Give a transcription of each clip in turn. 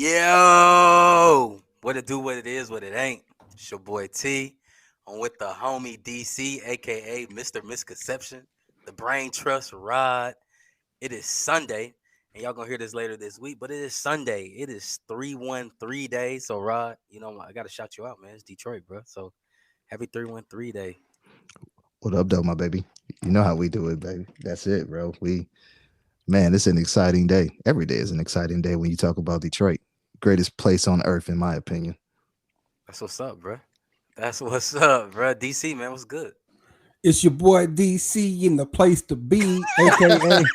Yo, what it do, what it is, what it ain't. It's your boy T. I'm with the homie DC, aka Mr. Misconception, the Brain Trust Rod. It is Sunday, and y'all gonna hear this later this week, but it is Sunday. It is 313 day. So Rod, I gotta shout you out, man. It's Detroit, bro. So happy 313 day. What up, though, my baby? You know how we do it, baby. That's it, bro. Man, it's an exciting day. Every day is an exciting day when you talk about Detroit. Greatest place on earth, in my opinion. That's what's up, bro. That's what's up, bro. DC, man, what's good? It's your boy DC in the place to be, aka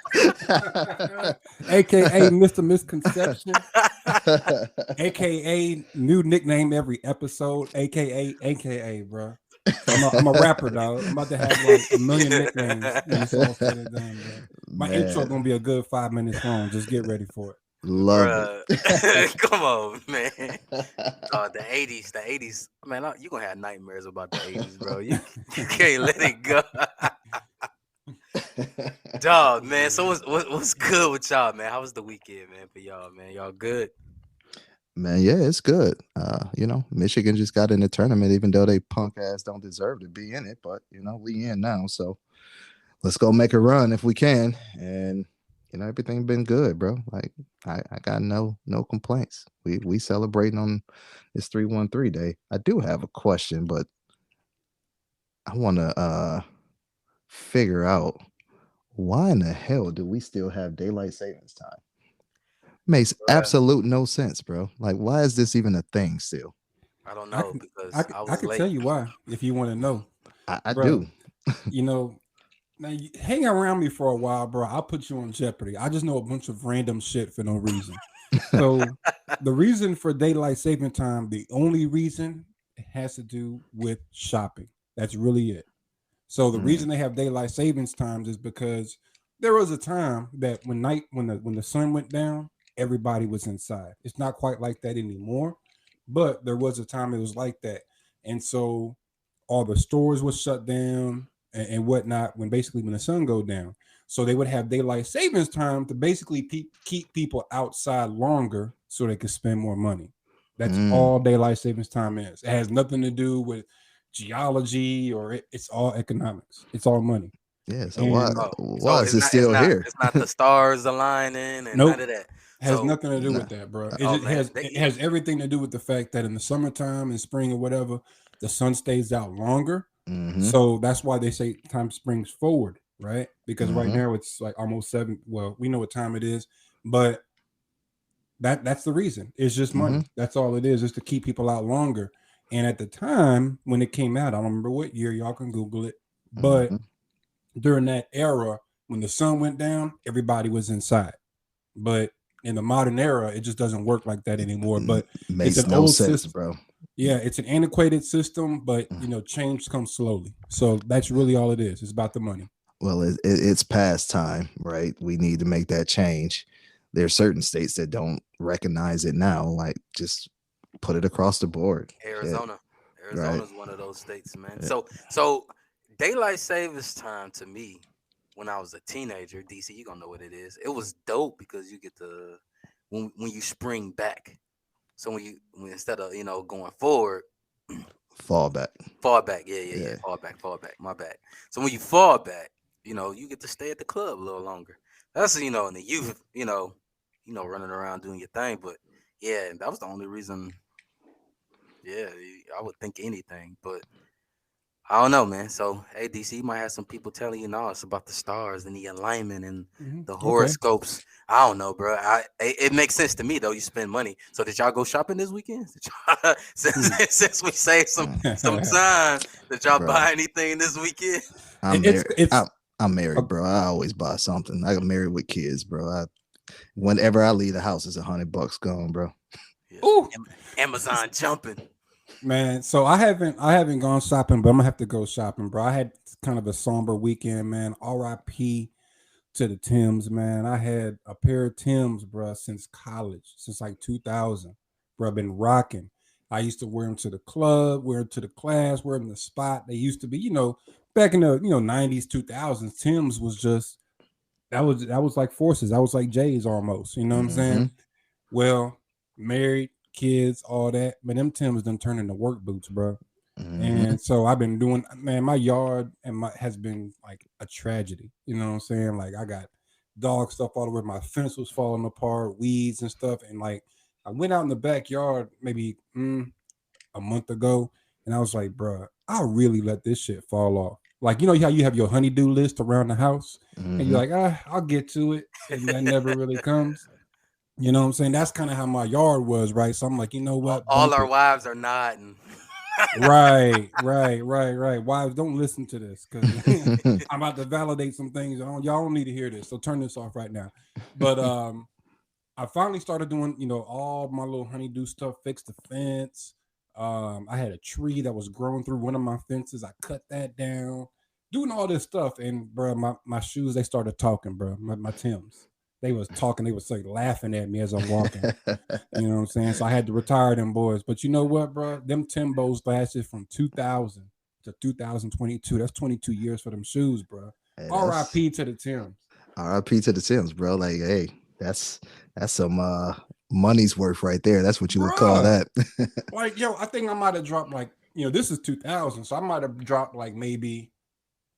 aka Mr. Misconception, aka new nickname every episode, aka, bro. I'm a rapper, dog. I'm about to have like a million nicknames when it's all said and done, bro. My intro gonna be a good 5 minutes long. Just get ready for it. Love Bruh. it. Come on, man. The 80s. Man, you gonna have nightmares about the 80s, bro. You can't let it go. Dog, man. So what's good with y'all, man? How was the weekend, man, for y'all, man? Y'all good? Man, yeah, it's good. Michigan just got in the tournament, even though they punk ass don't deserve to be in it. But we in now, so let's go make a run if we can. And everything been good, bro. Like I got no complaints. We celebrating on this 313 day. I do have a question, but I want to figure out why in the hell do we still have daylight savings time? Makes Bruh, absolute no sense, bro. Like, why is this even a thing still? I don't I know can because I I was can tell late. you why if you want to know, I bro. do. You know, now you hang around me for a while, bro. I'll put you on Jeopardy. I just know a bunch of random shit for no reason. So the reason for daylight saving time, the only reason it has to do with shopping. That's really it. So the Mm, reason they have daylight savings times is because there was a time that when the sun went down, everybody was inside. It's not quite like that anymore, but there was a time it was like that, and so all the stores was shut down and whatnot when the sun go down. So they would have daylight savings time to basically keep people outside longer so they could spend more money. That's mm. all daylight savings time is. It has nothing to do with geology or it's all economics. It's all money. Yeah. So why And Oh, so why is it's it not it's still not here? it's not the stars aligning and none nope, of that. has So, nothing to do Nah. with that, bro. Uh, It, oh just man, has it has everything to do with the fact that in the summertime and spring or whatever, the sun stays out longer. Mm-hmm. So that's why they say time springs forward, right? Because right Mm-hmm. now it's like almost seven. Well, we know what time it is, but that's the reason. It's just Mm-hmm. money. That's all it is to keep people out longer. And at the time when it came out, I don't remember what year. Y'all can Google it. But Mm-hmm. during that era, when the sun went down, everybody was inside. But in the modern era, it just doesn't work like that anymore. But it's Makes an no old sense, system. bro. Yeah, it's an antiquated system, but change comes slowly. So that's really all it is. It's about the money. Well, it's past time, right? We need to make that change. There are certain states that don't recognize it now. Like, just put it across the board. Shit, Arizona. right? Arizona's one of those states, man. Yeah. So daylight savings time to me when I was a teenager, DC, you gonna know what it is. It was dope because you get to when you spring back. So when instead of going forward, Fall back. fall back. Yeah. Yeah. Fall back. My bad. So when you fall back, you get to stay at the club a little longer. That's in the youth, running around doing your thing. But yeah, that was the only reason. Yeah, I would think anything, but I don't know, man. So, hey, DC, you might have some people telling you, no, it's about the stars and the alignment and the Okay. horoscopes. I don't know, bro. It makes sense to me though. You spend money. So, did y'all go shopping this weekend? Did y'all, since, Hmm. since we saved some it, time, did y'all Bro, buy anything this weekend? I'm it's married. it's I'm married, uh, bro. I always buy something. I got married with kids, bro. Whenever I leave the house, it's $100 gone, bro. Yeah, ooh, Amazon jumping. man. So I haven't gone shopping, but I'm gonna have to go shopping, bro. I had kind of a somber weekend, man. R.I.P. to the Tims, man. I had a pair of Tims, bro, since college, since like 2000, bro. I've been rocking. I used to wear them to the club, wear them to the class, wear them in the spot. They used to be, back in the 90s, 2000s. Tims was just that was like forces. I was like J's almost. You know what I'm Mm-hmm. saying? Well, married, kids, all that. Man, them Timbs done turned into work boots, bro. Hmm. And so I've been doing, man, my yard and my has been like a tragedy. You know what I'm saying? Like I got dog stuff all over. My fence was falling apart, weeds and stuff. And like I went out in the backyard maybe a month ago, and I was like, bro, I'll really let this shit fall off. Like, you know how you have your honeydew list around the house, and you're Hmm. like, I'll get to it, and that never really comes. You know what I'm saying? That's kind of how my yard was, right? So I'm like, you know all, what? all Bump our it. wives are nodding. Right, right, right, right. Wives, don't listen to this because I'm about to validate some things. Y'all don't need to hear this. So turn this off right now. But I finally started doing, all my little honeydew stuff, fixed the fence. I had a tree that was growing through one of my fences. I cut that down, doing all this stuff. And bro, my shoes, they started talking, bro. My Tims. They was talking, they was like laughing at me as I'm walking. You know what I'm saying? So I had to retire them boys. But you know what, bro? Them Timbos lasted from 2000 to 2022. That's 22 years for them shoes, bro. Hey, that's RIP to the Tims. RIP to the Sims, bro. Like, hey, that's that's some money's worth right there. That's what you would call Bruh. that. Like, yo, I think I might have dropped like, this is 2000. So I might have dropped like maybe,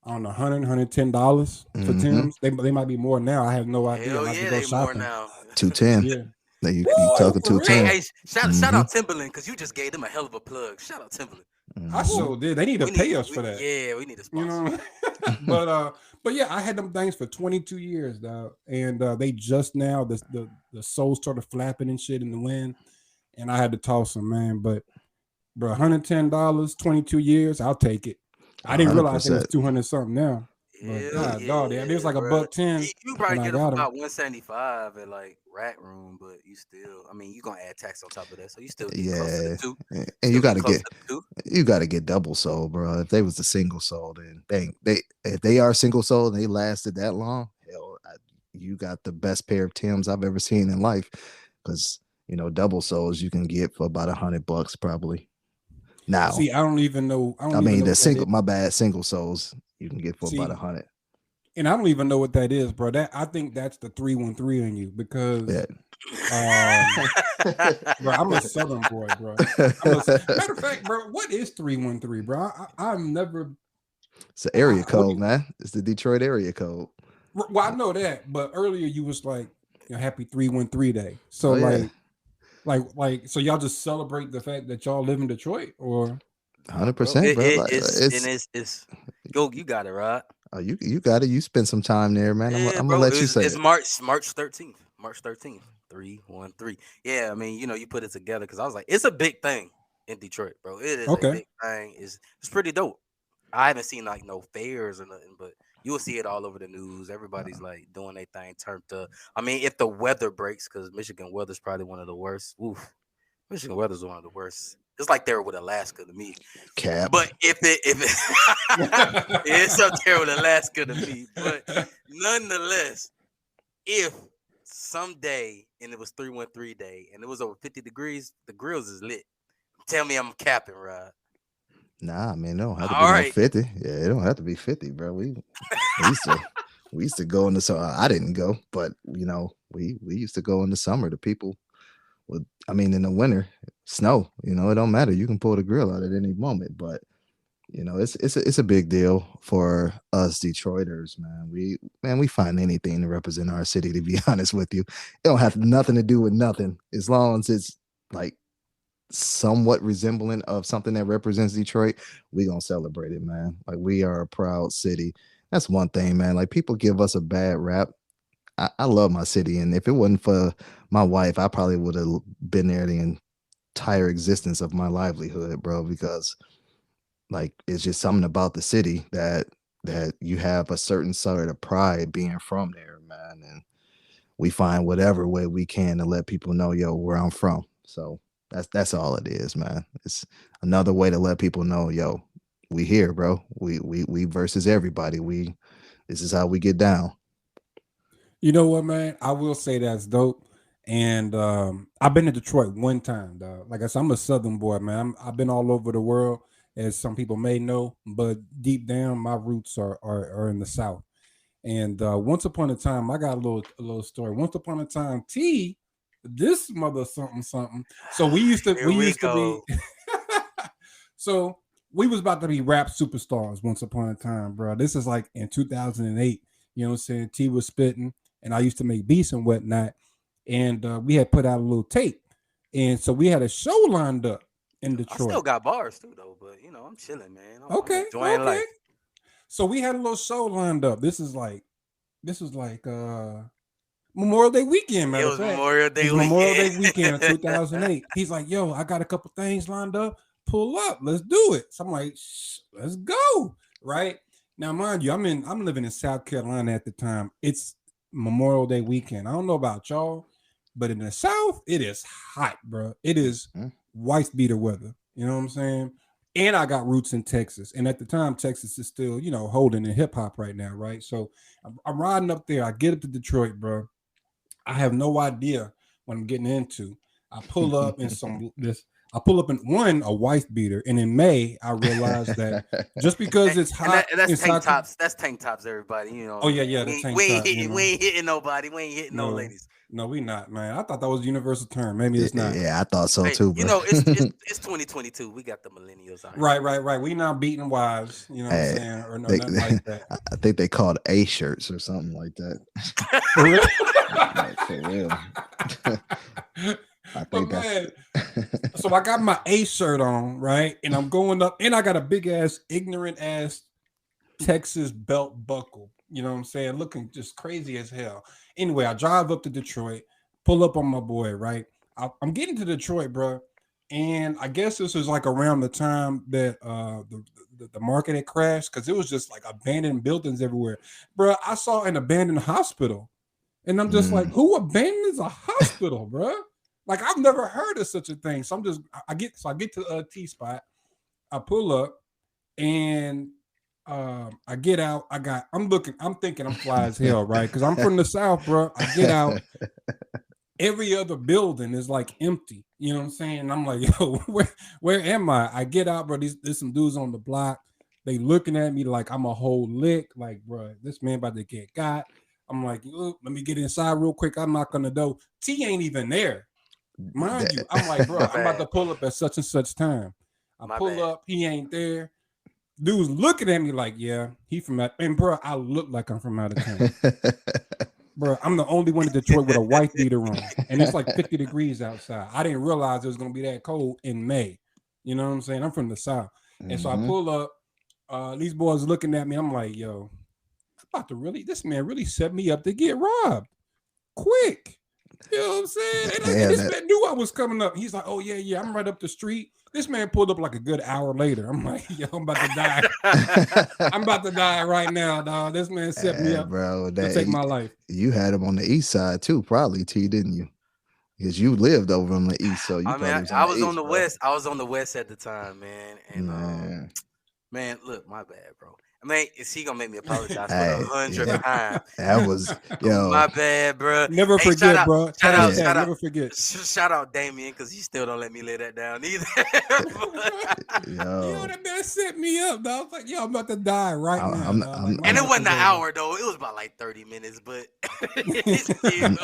I don't know, $110 for Hmm. Tims. They might be more now. I have no idea. I'm Hell about to yeah, go they more shopping. now. 210. Yeah. Like you Woo, talking for Hey, 210. real. hey, shout Hmm. out Timberland because you just gave them a hell of a plug. Shout out Timberland. I Hmm. sure did. They need to pay us for that. Yeah, we need a You sponsor. know, but yeah, I had them things for 22 years, dog, and they just now the soles started flapping and shit in the wind, and I had to toss them, man. But bro, $110, 22 years, I'll take it. I didn't realize they was 100%. 200 something now, but Hell God, dog, they was yeah, like a bro. buck 10 You when probably I get them for got them. about 175 at like Rack Room, but you still, I mean, you gonna add tax on top of that, so you still getting closer to Yeah. two. And Still getting closer to two. you gotta get double sold, bro. If they was the single sold, then they if they are single sold and they lasted that long, hell, you got the best pair of Tims I've ever seen in life. Because double soles you can get for about $100 probably. Now, See, I don't even know. I I don't even mean know the what that single, is. my bad, single soles you can get for about See, 100. and I don't even know what that is, bro. That I think that's the 313 in you because Yeah. um bro, I'm a Southern boy, bro. Matter of fact, bro. What is 313, bro? I've never. It's the area What do code, man. It's the Detroit area code. well, I know that, but earlier you was like, happy 313 day. So Oh yeah, so y'all just celebrate the fact that y'all live in Detroit, or 100%, it, bro. it Like it's and it's it's go. You got it right. you got it. You spend some time there, man. Yeah, I'm gonna bro. let you say It's it. March 13th. March 13th. 313. Yeah, I mean, you put it together because I was like, it's a big thing in Detroit, bro. It is a okay? big thing. It's pretty dope. I haven't seen like no fairs or nothing, but you will see it all over the news. Everybody's like doing their thing turned up. I mean, if the weather breaks, because Michigan weather's probably one of the worst. Oof. Michigan weather's one of the worst. It's like there with Alaska to me. Cap. But if it it's up there with Alaska to me. But nonetheless, if someday and it was 313 day and it was over 50 degrees, the grills is lit. Tell me I'm capping, Rod. Nah, man, it don't have to be All no right. 50. Yeah, it don't have to be 50, bro. We used to we used to go in the summer. I didn't go, but we used to go in the summer. The people would, I mean, in the winter, snow. It don't matter. You can pull the grill out at any moment. But it's a big deal for us Detroiters, man. We find anything to represent our city. To be honest with you, it don't have nothing to do with nothing as long as it's like somewhat resembling of something that represents Detroit. We gonna celebrate it, man. Like we are a proud city. That's one thing, man. Like people give us a bad rap. I love my city, and if it wasn't for my wife, I probably would have been there the entire existence of my livelihood, bro. Because like it's just something about the city that you have a certain sort of pride being from there, man. And we find whatever way we can to let people know, yo, where I'm from. So that's all it is, man. It's another way to let people know, yo, we here, bro. We versus everybody. This is how we get down. You know what, man? I will say that's dope. And I've been to Detroit one time, dog. Like I said, I'm a Southern boy, man. I've been all over the world, as some people may know, but deep down, my roots are in the South. And once upon a time, I got a little story. Once upon a time, T this mother something something. So we used to Here we be go. so we was about to be rap superstars once upon a time, bro. This is like in 2008. You know what I'm saying? T was spitting, and I used to make beats and whatnot. And we had put out a little tape, and so we had a show lined up in I still Detroit. got bars too, though. But I'm chilling, man. I'm Okay, enjoying okay. life. So we had a little show lined up. This was like Memorial Day weekend, It matter of was fact. Memorial It Day was Memorial Day weekend. weekend of 2008. He's like, yo, I got a couple things lined up. Pull up. Let's do it. So I'm like, let's go. Right. Now, mind you, I'm living in South Carolina at the time. It's Memorial Day weekend. I don't know about y'all, but in the South, it is hot, bro. It is Mhm. white beater weather. You know what I'm saying? And I got roots in Texas. And at the time, Texas is still, holding in hip hop right now, right? So I'm riding up there. I get up to Detroit, bro. I have no idea what I'm getting into. I pull up in some this. I pull up in a wife beater, and in May I realized that just because it's and hot that's tank inside. tops. That's tank tops, everybody. Oh yeah, yeah, the tank top. We ain't hitting nobody. We ain't hitting no No, ladies. no, we not, man. I thought that was a universal term. Maybe it's not. Yeah, I thought so Hey, too, bro. it's 2022. We got the millennials out here. Right, right, right. We not beating wives. You know what I'm Hey, saying, or no, they, nothing like that. I think they called A shirts or something like that. For real. Like, for real. I But think man, that's. so I got my A shirt on, right? And I'm going up, and I got a big ass, ignorant ass Texas belt buckle. You know what I'm saying? Looking just crazy as hell. Anyway, I drive up to Detroit, pull up on my boy, right? I'm getting to Detroit, bro. And I guess this was like around the time that the market had crashed because it was just like abandoned buildings everywhere. Bro, I saw an abandoned hospital. And I'm just like, Mm. who abandons a hospital, bro? Like I've never heard of such a thing. So I get to a T spot, I pull up, and I get out. I'm thinking I'm fly as hell, right? Because I'm from the South, bro. I get out. Every other building is like empty. You know what I'm saying? And I'm like, yo, where am I? I get out, bro. There's some dudes on the block. They looking at me like I'm a whole lick. Like, bro, this man about to get got. I'm like, let me get inside real quick. I'm knocking on the door. T ain't even there. Mind you, I'm like, bro, My I'm about to bad. pull up at such and such time. I My pull bad. up, he ain't there. Dude's looking at me like, yeah, he from out. And bro, I look like I'm from out of town. Bro, I'm the only one in Detroit with a white beater on, and it's like 50 degrees outside. I didn't realize it was gonna be that cold in May. You know what I'm saying? I'm from the South, and so I Mhm. pull up. These boys looking at me. I'm like, yo, I'm about to this man really set me up to get robbed quick. You know what I'm saying? And Damn this that. man knew I was coming up. He's like, oh, yeah, yeah, I'm right up the street. This man pulled up like a good hour later. I'm like, yo, I'm about to die. I'm about to die right now, dog. This man set me Hey, up bro, to take my life. you had him on the east side too, probably T, didn't you? Because you lived over on the east, so you I mean, probably was on I the was on east, the bro. west. I was on the west at the time, man. And Man, man, look, my bad, bro. I mean, is he gonna make me apologize for the hey, 100th yeah, time? that was yo, My bad, bro. Never Hey, shout forget, out, bro. shout out, yeah, Hashtag shout out, never forget. shout out, Damien, because he still don't let me lay that down either. Yo, yo. that man set me up, dog. I was like, yo, I'm about to die right now, dog. Like my And it life wasn't is an over. hour though; it was about like 30 minutes. But still,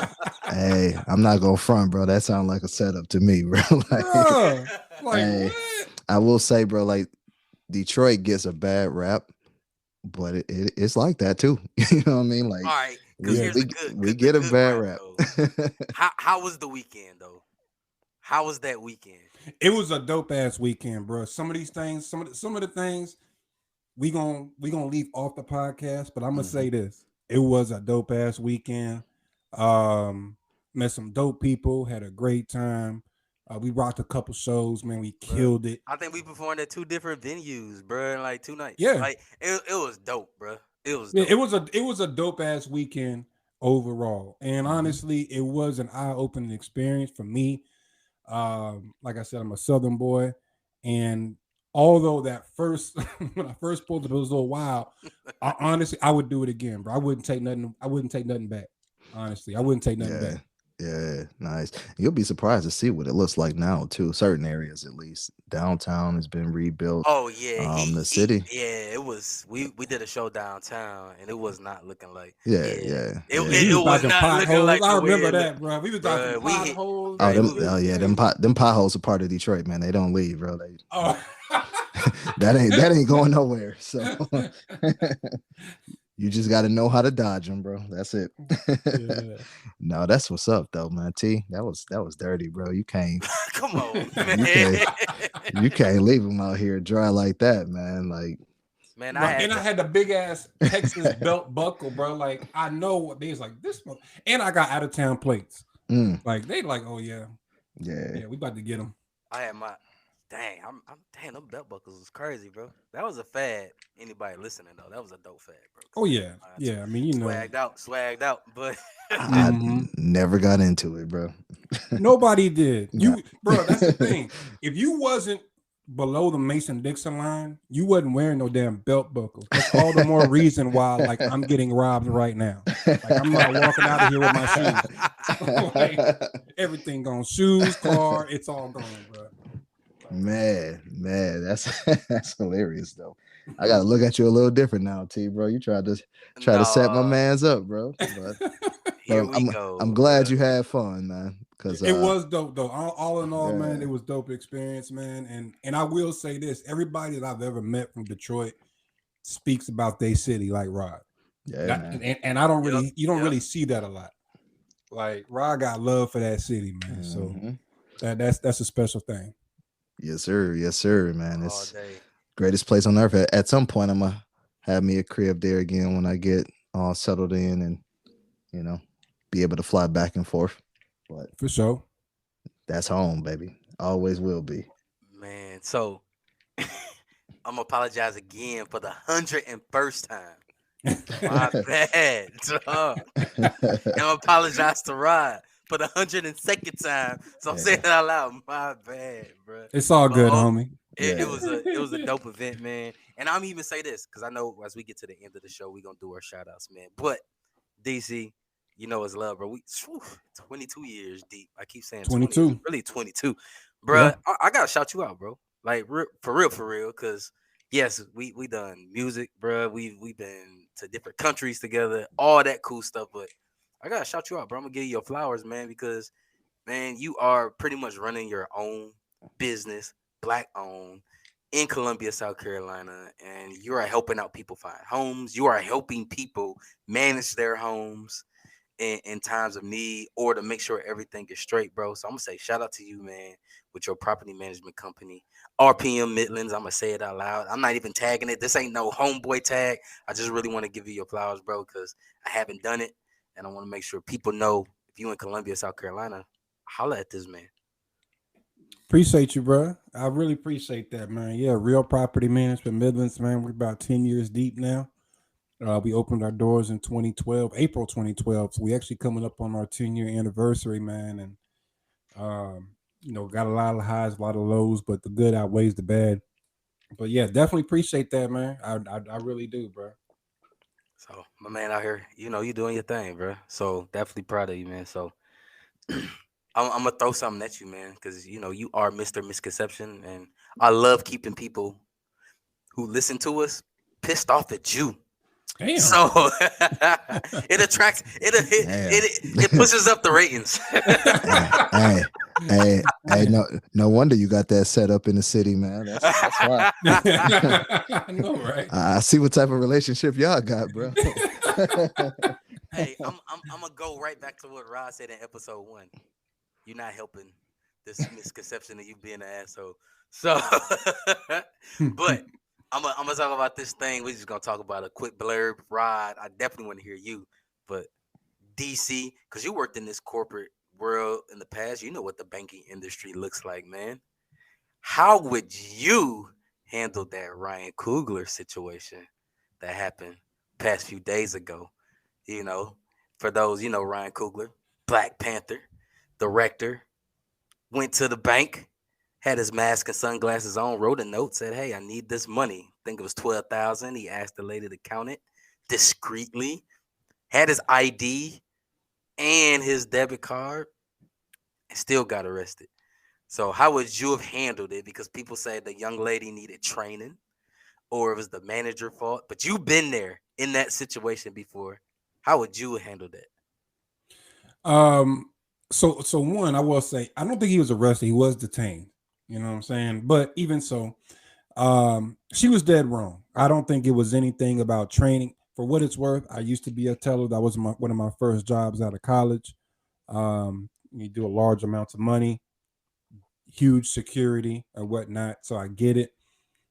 Hey, I'm not gonna front, bro. That sounds like a setup to me, bro. Like, Bruh. Like hey, what? I will say, bro, like Detroit gets a bad rap, but it's like that too. You know what I mean? Like all right, because we Yeah. here's the we good, we the get a good bad rap rap. though. How was the weekend though? How was that weekend? It was a dope ass weekend, bro. Some of these things, some of the things we gonna leave off the podcast, but I'm gonna Mhm. say this: it was a dope ass weekend. Um, Met some dope people, had a great time. We rocked a couple shows, man. We Bro. killed it. I think we performed at two different venues, bro, in like 2 nights. Yeah, Like it was dope, bro. It was yeah. dope. It was a dope ass weekend overall, and Mhm. honestly, it was an eye opening experience for me. Like I said, I'm a Southern boy, and although that first when I first pulled up, it was a little wild. Honestly, I would do it again, bro. I wouldn't take nothing. I wouldn't take nothing back. Honestly, I wouldn't take nothing Yeah. back. Yeah, nice. You'll be surprised to see what it looks like now too. Certain areas, at least, downtown has been rebuilt. Oh yeah, The he city, yeah, it was we did a show downtown and it was not looking like yeah, yeah. yeah, It yeah. Yeah, we it, was it was dodging not looking potholes. like I the way remember it looked. that, bro. We was dodging Bruh, we hit potholes. Oh, right, Man, them, we it was was yeah, crazy. them potholes are part of Detroit, man. They don't leave, bro. They Oh. that ain't going nowhere. So you just got to know how to dodge them, bro. That's it. Yeah. No, that's what's up, though, man. T, that was dirty, bro. come on, man. You can't you can't leave them out here dry like that, man. Like, Man, I Right. had And I to had the big ass Texas belt buckle, bro. Like I know what they was like this one. And I got out of town plates. mm, Like they like, oh yeah, yeah, yeah, we about to get them. I had my dang, I'm damn them belt buckles was crazy, bro. That was a fad. Anybody listening though, that was a dope fad, bro. 'Cause Oh I ain't yeah, gonna lie to you. yeah. I mean, you know, Swagged out, but I mhm. never got into it, bro. Nobody did. Nah. You, bro. That's the thing. If you wasn't below the Mason Dixon line, you wasn't wearing no damn belt buckle. That's all the more reason why, like, I'm getting robbed right now. Like, I'm not walking out of here with my shoes. Like, everything gone, shoes, car, it's all gone, bro. Man, that's that's hilarious though. I gotta look at you a little different now, T, bro. You try to set my no, man's up, bro. But here I'm we I'm go, glad bro. you had fun, man. Cause It was dope though. All in all, man, yeah, it was dope experience, man. And I will say this: everybody that I've ever met from Detroit speaks about their city like Rod. yeah, man. And I don't Yep, really, you don't yep. really see that a lot. Like Rod got love for that city, man. So Hmm. that's a special thing. Yes, sir, man. All It's day. greatest place on earth. At some point, I'm gonna have me a crib there again when I get all settled in and you know be able to fly back and forth. But For sure. that's home, baby. Always will be. Man, so I'm gonna apologize again for the 101st time. My bad, dog. And I apologize to Rod for the 102nd time. So I'm saying Yeah, it out loud. My bad, bro. It's all But good, homie. it yeah. was a dope event, man. And I'm even say this because I know as we get to the end of the show, we're gonna do our shout outs, man. But DC, you know it's love, bro. We 22 years deep. I keep saying 20. It's 22. really 22, bro. Yeah, I gotta shout you out, bro. Like for real. Cause yes, we done music, bro. We been to different countries together, all that cool stuff. But I gotta shout you out, bro. I'm gonna give you your flowers, man, because man, you are pretty much running your own business, black owned, in Columbia, South Carolina, and you are helping out people find homes. You are helping people manage their homes in times of need or to make sure everything is straight, bro. So I'm gonna say shout out to you, man, with your property management company, RPM Midlands. I'm gonna say it out loud. I'm not even tagging it. This ain't no homeboy tag. I just really want to give you your flowers, bro, because I haven't done it, and I want to make sure people know if you in Columbia, South Carolina, holla at this man. appreciate you, bro. I really appreciate that, man. Yeah, real property management Midlands, man. We're about 10 years deep now. We opened our doors in 2012, April 2012. So we actually coming up on our 10-year anniversary, man. And got a lot of highs, a lot of lows, but the good outweighs the bad. But yeah, definitely appreciate that, man. I really do, bro. So my man out here, you doing your thing, bro. So definitely proud of you, man. So I'm gonna throw something at you, man, because you are Mr. Misconception, and I love keeping people who listen to us pissed off at you. Damn. So it attracts Damn. it pushes up the ratings. hey, hey, hey, no wonder you got that set up in the city, man. That's why. I know, right? I see what type of relationship y'all got, bro. Hey, I'm gonna go right back to what Rod said in episode 1. You're not helping this misconception of you being an asshole. So, but I'm gonna talk about this thing. We're just gonna talk about a quick blurb. Rod, I definitely want to hear you, but DC, because you worked in this corporate world in the past, you know what the banking industry looks like, man. How would you handle that Ryan Coogler situation that happened past few days ago? You know, for those, Ryan Coogler, Black Panther, director, went to the bank, had his mask and sunglasses on, wrote a note, said, "Hey, I need this money." I think it was 12,000. He asked the lady to count it discreetly, had his ID and his debit card and still got arrested. So how would you have handled it? Because people say the young lady needed training or it was the manager fault, but you've been there in that situation before. How would you handle that? Um, so one, I will say, I don't think he was arrested. He was detained. You know what I'm saying? But even so, she was dead wrong. I don't think it was anything about training. For what it's worth, I used to be a teller. That was one of my first jobs out of college. You do a large amounts of money, huge security and whatnot. So I get it.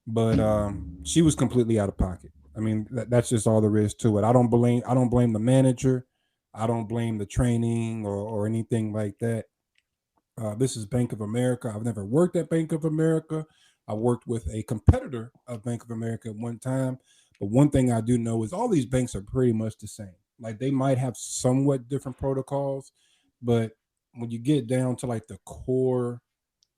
But she was completely out of pocket. I mean, that's just all there is to it. I don't blame the manager. I don't blame the training or anything like that. This is Bank of America. I've never worked at Bank of America. I worked with a competitor of Bank of America at one time. But one thing I do know is all these banks are pretty much the same. Like they might have somewhat different protocols, but when you get down to like the core,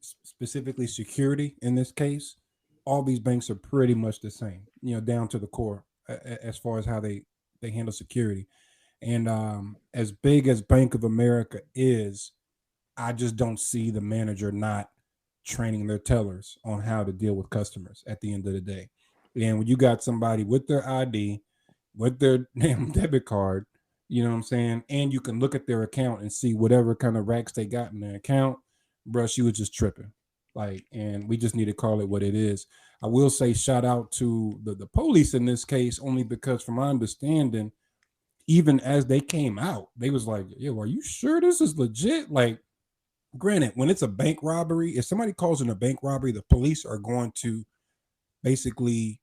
specifically security in this case, all these banks are pretty much the same. You know, down to the core as far as how they handle security. And as big as Bank of America is, I just don't see the manager not training their tellers on how to deal with customers at the end of the day. And when you got somebody with their ID, with their damn debit card, you know what I'm saying? And you can look at their account and see whatever kind of racks they got in their account, bro, she was just tripping. Like, and we just need to call it what it is. I will say shout out to the police in this case, only because from my understanding, even as they came out, they was like, yo, are you sure this is legit? Like, granted, when it's a bank robbery, if somebody calls in a bank robbery, the police are going to basically,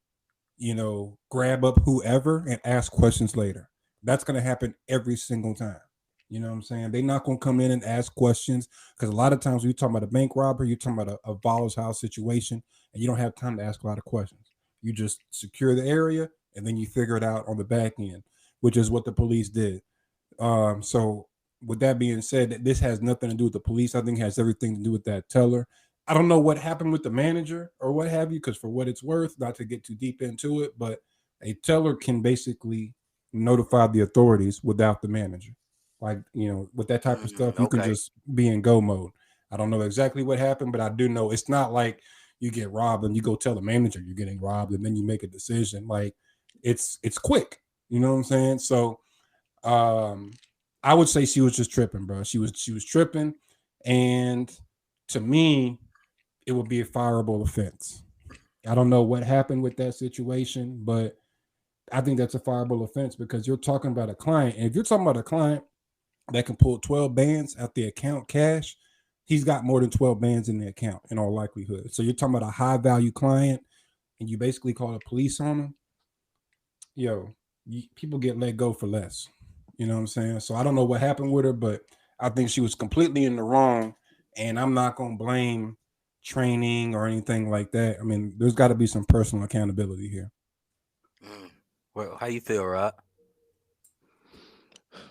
grab up whoever and ask questions later. That's going to happen every single time. You know what I'm saying? They're not going to come in and ask questions because a lot of times when you're talking about a bank robbery, you're talking about a volatile situation and you don't have time to ask a lot of questions. You just secure the area and then you figure it out on the back end, which is what the police did. So with that being said, this has nothing to do with the police. I think it has everything to do with that teller. I don't know what happened with the manager or what have you, because for what it's worth, not to get too deep into it, but a teller can basically notify the authorities without the manager. Like, with that type of stuff, you can Okay. just be in go mode. I don't know exactly what happened, but I do know it's not like you get robbed and you go tell the manager you're getting robbed and then you make a decision. Like it's quick. You know what I'm saying? So um, I would say she was just tripping, bro. She was tripping, and to me, it would be a fireable offense. I don't know what happened with that situation, but I think that's a fireable offense because you're talking about a client, and if you're talking about a client that can pull 12 bands out the account cash, he's got more than 12 bands in the account in all likelihood. So you're talking about a high value client, and you basically call the police on him. Yo, people get let go for less. You know what I'm saying? So I don't know what happened with her, but I think she was completely in the wrong. And I'm not going to blame training or anything like that. I mean, there's got to be some personal accountability here. Mm. Well, how you feel, Rod?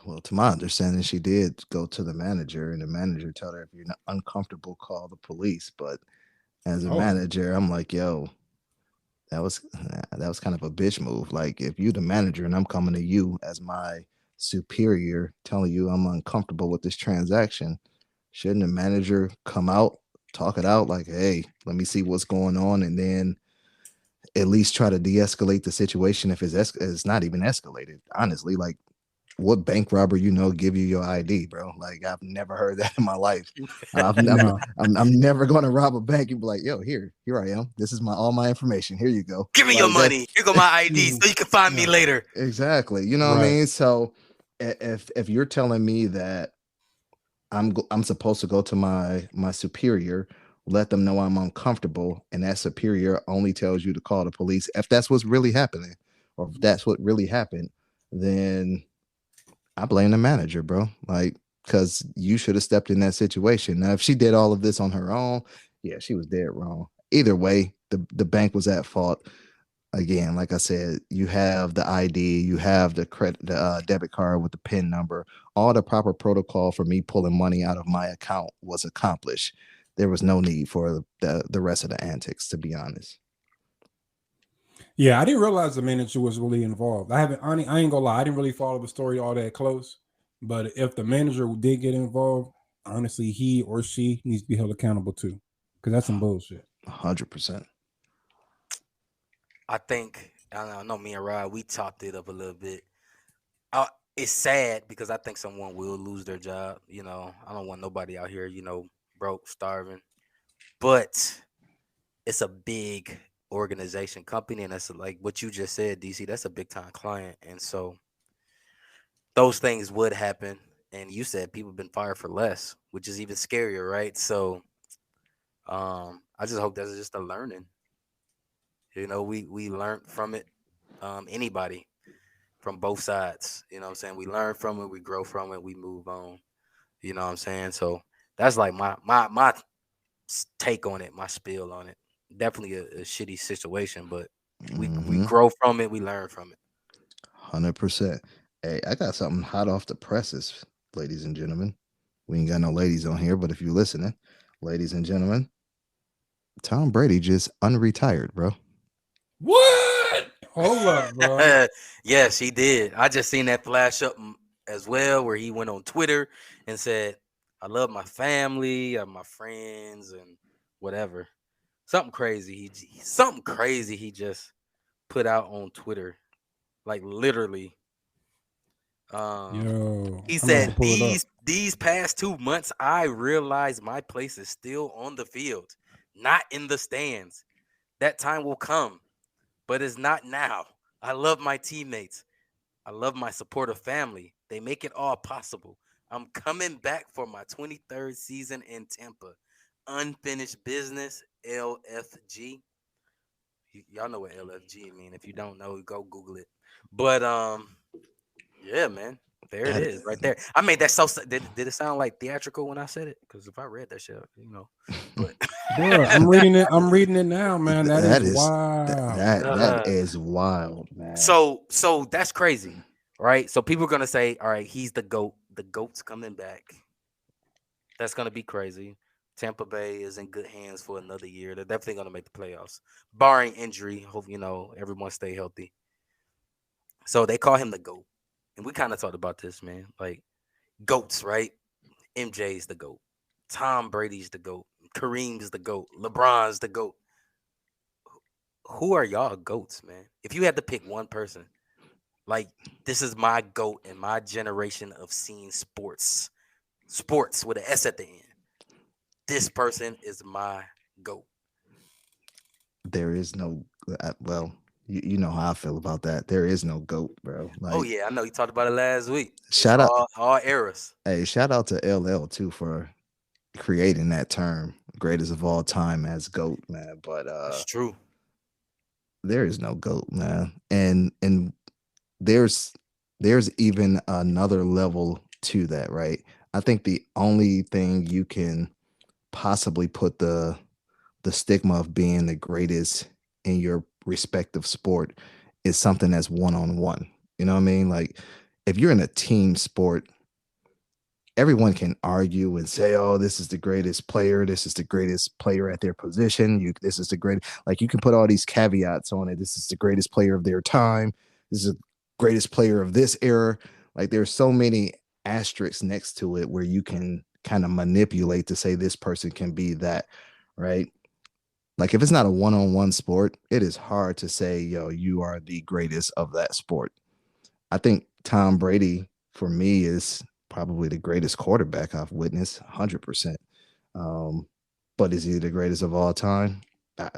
Well, to my understanding, she did go to the manager, and the manager told her if you're not uncomfortable, call the police. But as a Oh, manager, I'm like, yo, that was kind of a bitch move. Like if you the manager and I'm coming to you as my superior, telling you I'm uncomfortable with this transaction, shouldn't the manager come out, talk it out, like, hey, let me see what's going on, and then at least try to de-escalate the situation if it's not even escalated. Honestly, like what bank robber give you your ID, bro? Like I've never heard that in my life. I've, I'm, no. I'm never going to rob a bank and be like, yo, here I am. This is my all my information. Here you go. Give me your Like that. money. Here go my ID, Mhm. so you can find me Yeah. later. Exactly. You know what I Right. mean? So if you're telling me that I'm supposed to go to my superior, let them know I'm uncomfortable, and that superior only tells you to call the police if that's what's really happening, or if that's what really happened, then I blame the manager, bro. Like, because you should have stepped in that situation. Now, if she did all of this on her own, yeah, she was dead wrong. Either way, the bank was at fault. Again, like I said, you have the ID, you have the debit card with the PIN number. All the proper protocol for me pulling money out of my account was accomplished. There was no need for the rest of the antics, to be honest. Yeah, I didn't realize the manager was really involved. I ain't gonna lie, I didn't really follow the story all that close, But if the manager did get involved, honestly, he or she needs to be held accountable too, because that's some bullshit. 100%. I think I know me and Rod, we chopped it up a little bit. I, it's sad because I think someone will lose their job. I don't want nobody out here, broke, starving. But it's a big organization company, and that's like what you just said, DC. That's a big time client, and so those things would happen. And you said people have been fired for less, which is even scarier, right? So, I just hope that's just a learning. We learned from it. Anybody from both sides, what I'm saying. We learn from it, we grow from it, we move on. You know what I'm saying? So that's like my take on it, my spill on it. Definitely a shitty situation, but we Hmm. grow from it, we learn from it. 100%. Hey, I got something hot off the presses, ladies and gentlemen. We ain't got no ladies on here, but if you're listening, ladies and gentlemen, Tom Brady just unretired, bro. What? Hold up, bro. Yes, he did. I just seen that flash up as well, where he went on Twitter and said, "I love my family, my friends, and whatever." Something crazy. Something crazy. He just put out on Twitter, like literally. Um, Yo, he I'm gonna have to said pull it up. these past 2 months, I realized my place is still on the field, not in the stands. That time will come, but it's not now. I love my teammates. I love my supportive family. They make it all possible. I'm coming back for my 23rd season in Tampa. Unfinished business, LFG. Y'all know what LFG mean. If you don't know, go Google it. But yeah, man. There it That is, right there. I made that so. Did it sound like theatrical when I said it? Because if I read that shit. But Bro, I'm reading it. I'm reading it now, man. That that is is wild. that uh, is wild, man. so that's crazy, right? So people are gonna say, all right, he's the goat. The goat's coming back. That's gonna be crazy. Tampa Bay is in good hands for another year. They're definitely gonna make the playoffs, barring injury. Hope everyone stay healthy. So they call him the goat, and we kind of talked about this, man. Like goats, right? MJ's the GOAT. Tom Brady's the GOAT. Kareem's the GOAT. LeBron's the GOAT. Who are y'all GOATs, man? If you had to pick one person, like this is my GOAT in my generation of seeing sports. Sports with an S at the end. This person is my GOAT. There is no well, you know how I feel about that. There is no goat, bro. Oh Like, yeah, I know you talked about it last week. It's shout out, all eras. hey, shout out to LL too for creating that term, greatest of all time as goat, man. But That's true. there is no goat, man. And there's there's even another level to that, right? I think the only thing you can possibly put the stigma of being the greatest in your respective sport is something that's one on one. You know what I mean? Like, if you're in a team sport, everyone can argue and say, "Oh, this is the greatest player. This is the greatest player at their position. This is the great." Like, you can put all these caveats on it. This is the greatest player of their time. This is the greatest player of this era. Like, there's so many asterisks next to it where you can kind of manipulate to say this person can be that, right? Like, if it's not a one-on-one sport, it is hard to say, "Yo, you are the greatest of that sport." I think Tom Brady for me is probably the greatest quarterback I've witnessed, 100%. Um, but is he the greatest of all time? I,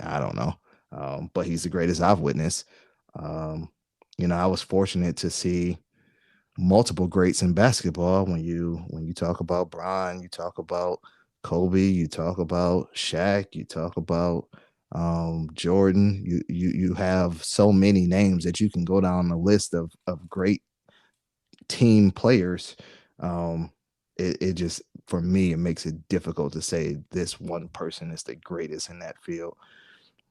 I don't know. But he's the greatest I've witnessed. Um, I was fortunate to see multiple greats in basketball. When you talk about Bron, you talk about Kobe, you talk about Shaq, you talk about Jordan. You have so many names that you can go down the list of great team players. Um, it just, for me, it makes it difficult to say this one person is the greatest in that field.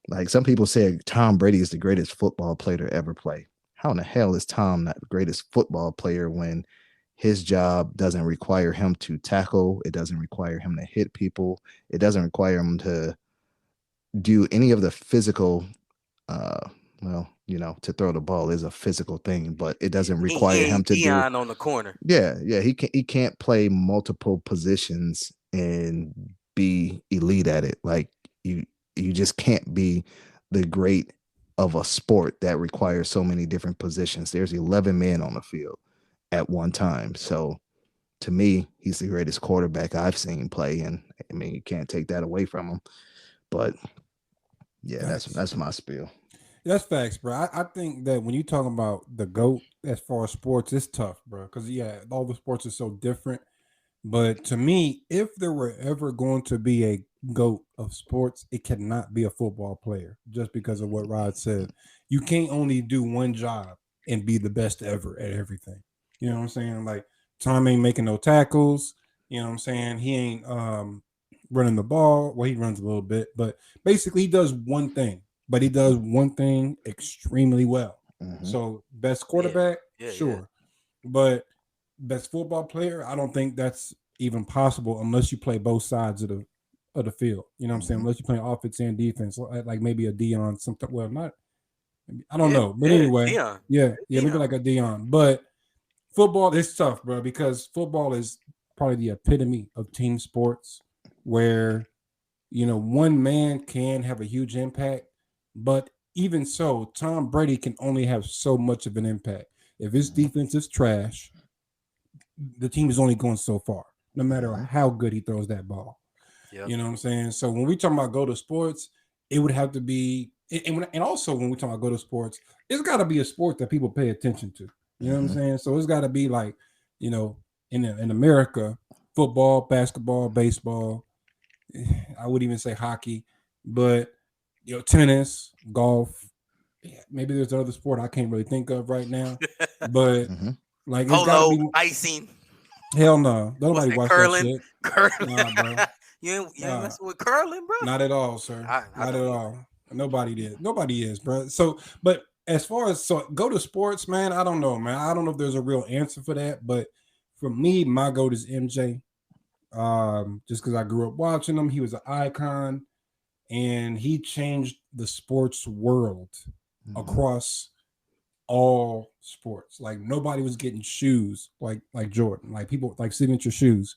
Like, some people say Tom Brady is the greatest football player to ever play. How in the hell is Tom not the greatest football player when his job doesn't require him to tackle? It doesn't require him to hit people. It doesn't require him to do any of the physical, uh, well, to throw the ball is a physical thing, but it Yeah, doesn't he require him ain't to do. Dion on the corner. Yeah, he can't play multiple positions and be elite at it. Like you you just can't be the great of a sport that requires so many different positions. There's 11 men on the field at one time. So to me, he's the greatest quarterback I've seen play, and I mean you can't take that away from him. But yeah, that's Facts. that's my spiel. That's facts, bro. I think that when you talk about the GOAT as far as sports, it's tough, bro. Because yeah, all the sports are so different. But to me, if there were ever going to be a GOAT of sports, it cannot be a football player, just because of what Rod said. You can't only do one job and be the best ever at everything. You know what I'm saying? Like Tom ain't making no tackles. You know what I'm saying? He ain't running the ball. Well, he runs a little bit, but basically he does one thing. But he does one thing extremely well. Hmm. So best Yeah, quarterback, yeah, yeah. sure. But best football player, I don't think that's even possible unless you play both sides of the field. You know what I'm saying? Hmm. Unless you play offense and defense, like maybe a Dion, something. Well, not I don't Yeah, know, but yeah, anyway, Dion. yeah, maybe Dion. like a Dion. But football is tough, bro, because football is probably the epitome of team sports, where one man can have a huge impact, but even so, Tom Brady can only have so much of an impact. If his defense is trash, the team is only going so far, no matter Hmm. how good he throws that ball. Yep. You know what I'm saying? So when we talk about go to sports, it would have to be, and also when we talk about go to sports, it's got to be a sport that people pay attention to. You know what I'm Hmm. saying? So it's got to be like, you know, in America, football, basketball, baseball. I would even say hockey, but tennis, golf. Yeah, maybe there's another sport I can't really think of right now, but Hmm. like it's got to Polo, be. icing. Hell no. Don't What's nobody that? watch that Curling, shit. curling. Nah, bro. You ain't Nah, messing with curling, bro. not at all, sir. I Not at don't either. all. Nobody did. Nobody is, bro. So, but as far as go to sports, man, I don't know, man. I don't know if there's a real answer for that, but for me, my goat is MJ. Just because I grew up watching him, he was an icon, and he changed the sports world Hmm. across all sports. Like nobody was getting shoes like Jordan, like people like signature shoes.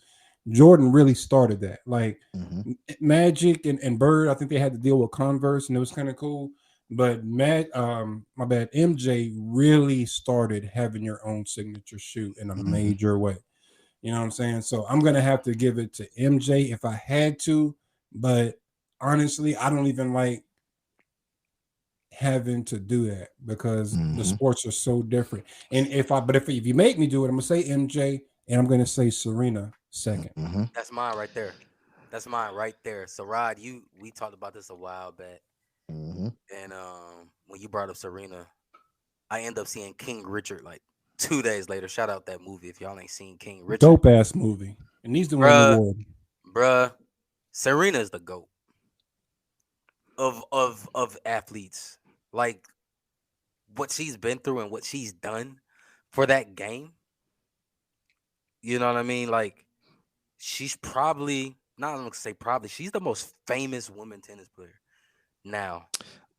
Jordan really started that. Like Hmm. Magic and Bird, I think they had to deal with Converse, and it was kind of cool. But my bad, MJ really started having your own signature shoe in a Hmm. major way. You know what I'm saying? So I'm gonna have to give it to MJ if I had to, but honestly, I don't even like having to do that because the Hmm. sports are so different. And if you make me do it, I'm gonna say MJ and I'm gonna say Serena second. Hmm. That's mine right there. That's mine right there. So Rod, we talked about this a while back, Hmm. and when you brought up Serena, I end up seeing King Richard like 2 days later. Shout out that movie if y'all ain't seen King Richard, Dope ass movie. It needs to win an bruh, award. bruh. Serena's the goat of athletes. Like what she's been through and what she's done for that game. You know what I mean? Like she's probably not gonna say probably. She's the most famous woman tennis player now.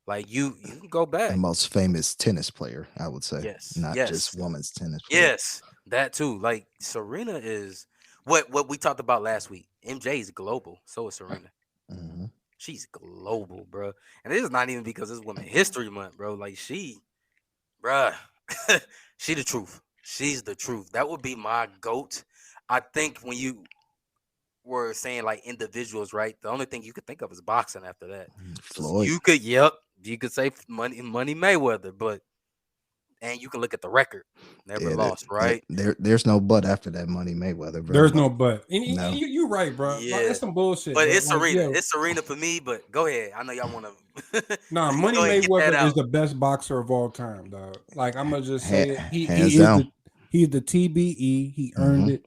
Like you can go The back. most famous tennis player, I would say, Yes, not just yes, women's tennis player. yes. That too. Like Serena is what we talked about last week. MJ is global. So is Serena. Hmm. She's global, bro. And this is not even because it's Women History Month, bro. Like bruh, she the truth. She's the truth. That would be my goat. I think when you were saying like individuals, right? The only thing you could think of is boxing after that. Because Floyd. you could say Money Mayweather, but and you can look at the record, never Yeah, lost, right? there's no but after that Money Mayweather, bro. There's no but. And No. you're right, bro. Like, Yeah, that's some bullshit. but But it's like, Serena. yeah, It's Serena for me. But go ahead. I know y'all want to nah, Money go ahead and get that Mayweather is out. the best boxer of all time, dog. Like I'm gonna just say it. Hands He is down. he's the TBE. He earned Hmm. it.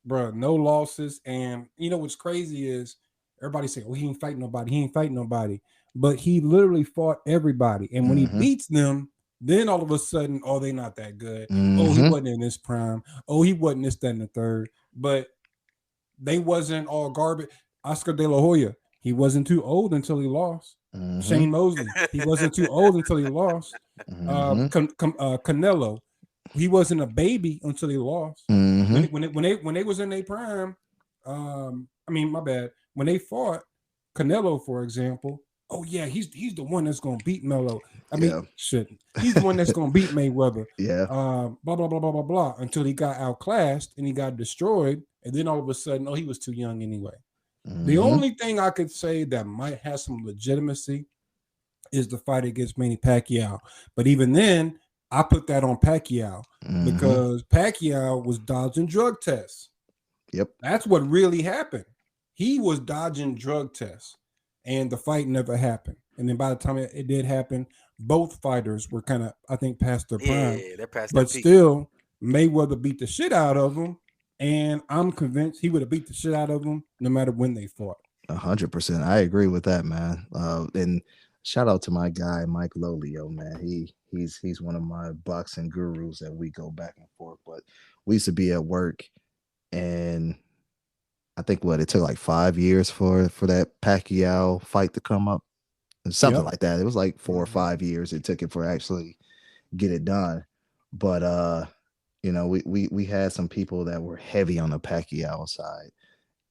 Bro, no losses. And you know what's crazy is everybody say, "Oh, he ain't fighting nobody. He ain't fighting nobody." But he literally fought everybody. And when he Hmm. beats them, then all of a sudden, oh, they not that good. Oh, he Hmm. wasn't in his prime. Oh, he wasn't this, that, and the third. But they wasn't all garbage. Oscar De La Hoya, he wasn't too old until he lost. Mm-hmm. Shane Mosley, he wasn't too old until he lost. Mm-hmm. Canelo, he wasn't a baby until he lost. Mm-hmm. When they was in their prime, I mean, my bad. When they fought Canelo, for example, oh yeah, he's the one that's gonna beat Melo. I mean, Yeah. shit, he's the one that's gonna beat Mayweather. Yeah. Blah blah blah blah blah blah until he got outclassed and he got destroyed, and then all of a sudden, oh, he was too young anyway. The Mm-hmm. only thing I could say that might have some legitimacy is the fight against Manny Pacquiao. But even then, I put that on Pacquiao Mm-hmm. because Pacquiao was dodging drug tests. Yep. That's what really happened. He was dodging drug tests, and the fight never happened. And then by the time it did happen, both fighters were kind of, I think, past their prime. Yeah, they're past their But peak. still, Mayweather beat the shit out of him, and I'm convinced he would have beat the shit out of him no matter when they fought. 100%. I agree with that, man. And shout out to my guy Mike Lolio, man. He's one of my boxing gurus that we go back and forth. But we used to be at work, and I think what it took like 5 years for that Pacquiao fight to come up, something Yep. like that. It was like 4 or Mhm. 5 years it took it for actually get it done. But we had some people that were heavy on the Pacquiao side,